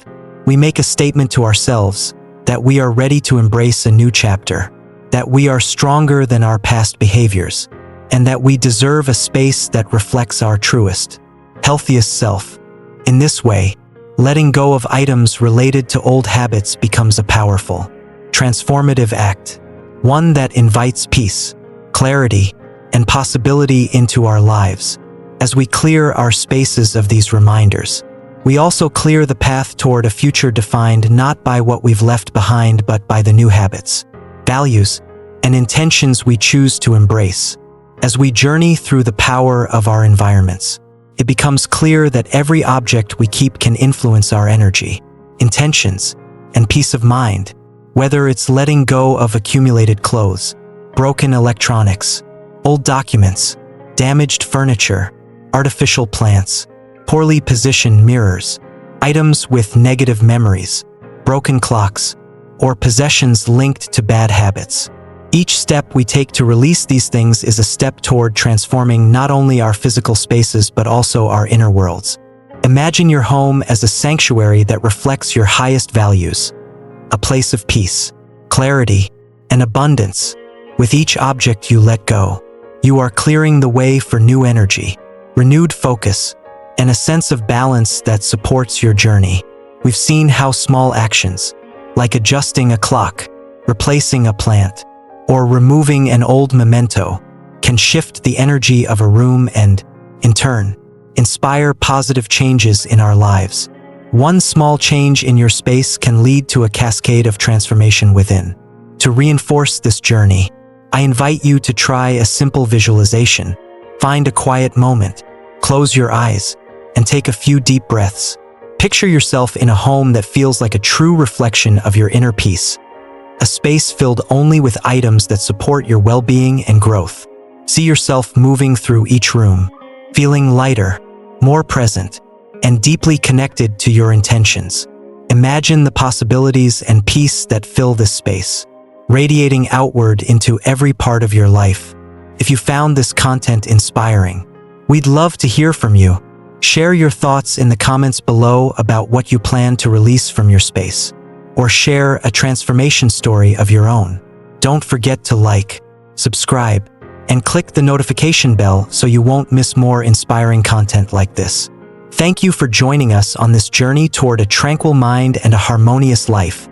we make a statement to ourselves that we are ready to embrace a new chapter, that we are stronger than our past behaviors, and that we deserve a space that reflects our truest, healthiest self. In this way, letting go of items related to old habits becomes a powerful, transformative act, one that invites peace, clarity, and possibility into our lives. As we clear our spaces of these reminders, we also clear the path toward a future defined not by what we've left behind but by the new habits, values, and intentions we choose to embrace. As we journey through the power of our environments, it becomes clear that every object we keep can influence our energy, intentions, and peace of mind. Whether it's letting go of accumulated clothes, broken electronics, old documents, damaged furniture, artificial plants, poorly positioned mirrors, items with negative memories, broken clocks, or possessions linked to bad habits. Each step we take to release these things is a step toward transforming not only our physical spaces but also our inner worlds. Imagine your home as a sanctuary that reflects your highest values, a place of peace, clarity, and abundance. With each object you let go, you are clearing the way for new energy, renewed focus, and a sense of balance that supports your journey. We've seen how small actions, like adjusting a clock, replacing a plant, or removing an old memento, can shift the energy of a room and, in turn, inspire positive changes in our lives. One small change in your space can lead to a cascade of transformation within. To reinforce this journey, I invite you to try a simple visualization. Find a quiet moment, close your eyes, and take a few deep breaths. Picture yourself in a home that feels like a true reflection of your inner peace, a space filled only with items that support your well-being and growth. See yourself moving through each room, feeling lighter, more present, and deeply connected to your intentions. Imagine the possibilities and peace that fill this space, radiating outward into every part of your life. If you found this content inspiring, we'd love to hear from you. Share your thoughts in the comments below about what you plan to release from your space, or share a transformation story of your own. Don't forget to like, subscribe, and click the notification bell so you won't miss more inspiring content like this. Thank you for joining us on this journey toward a tranquil mind and a harmonious life.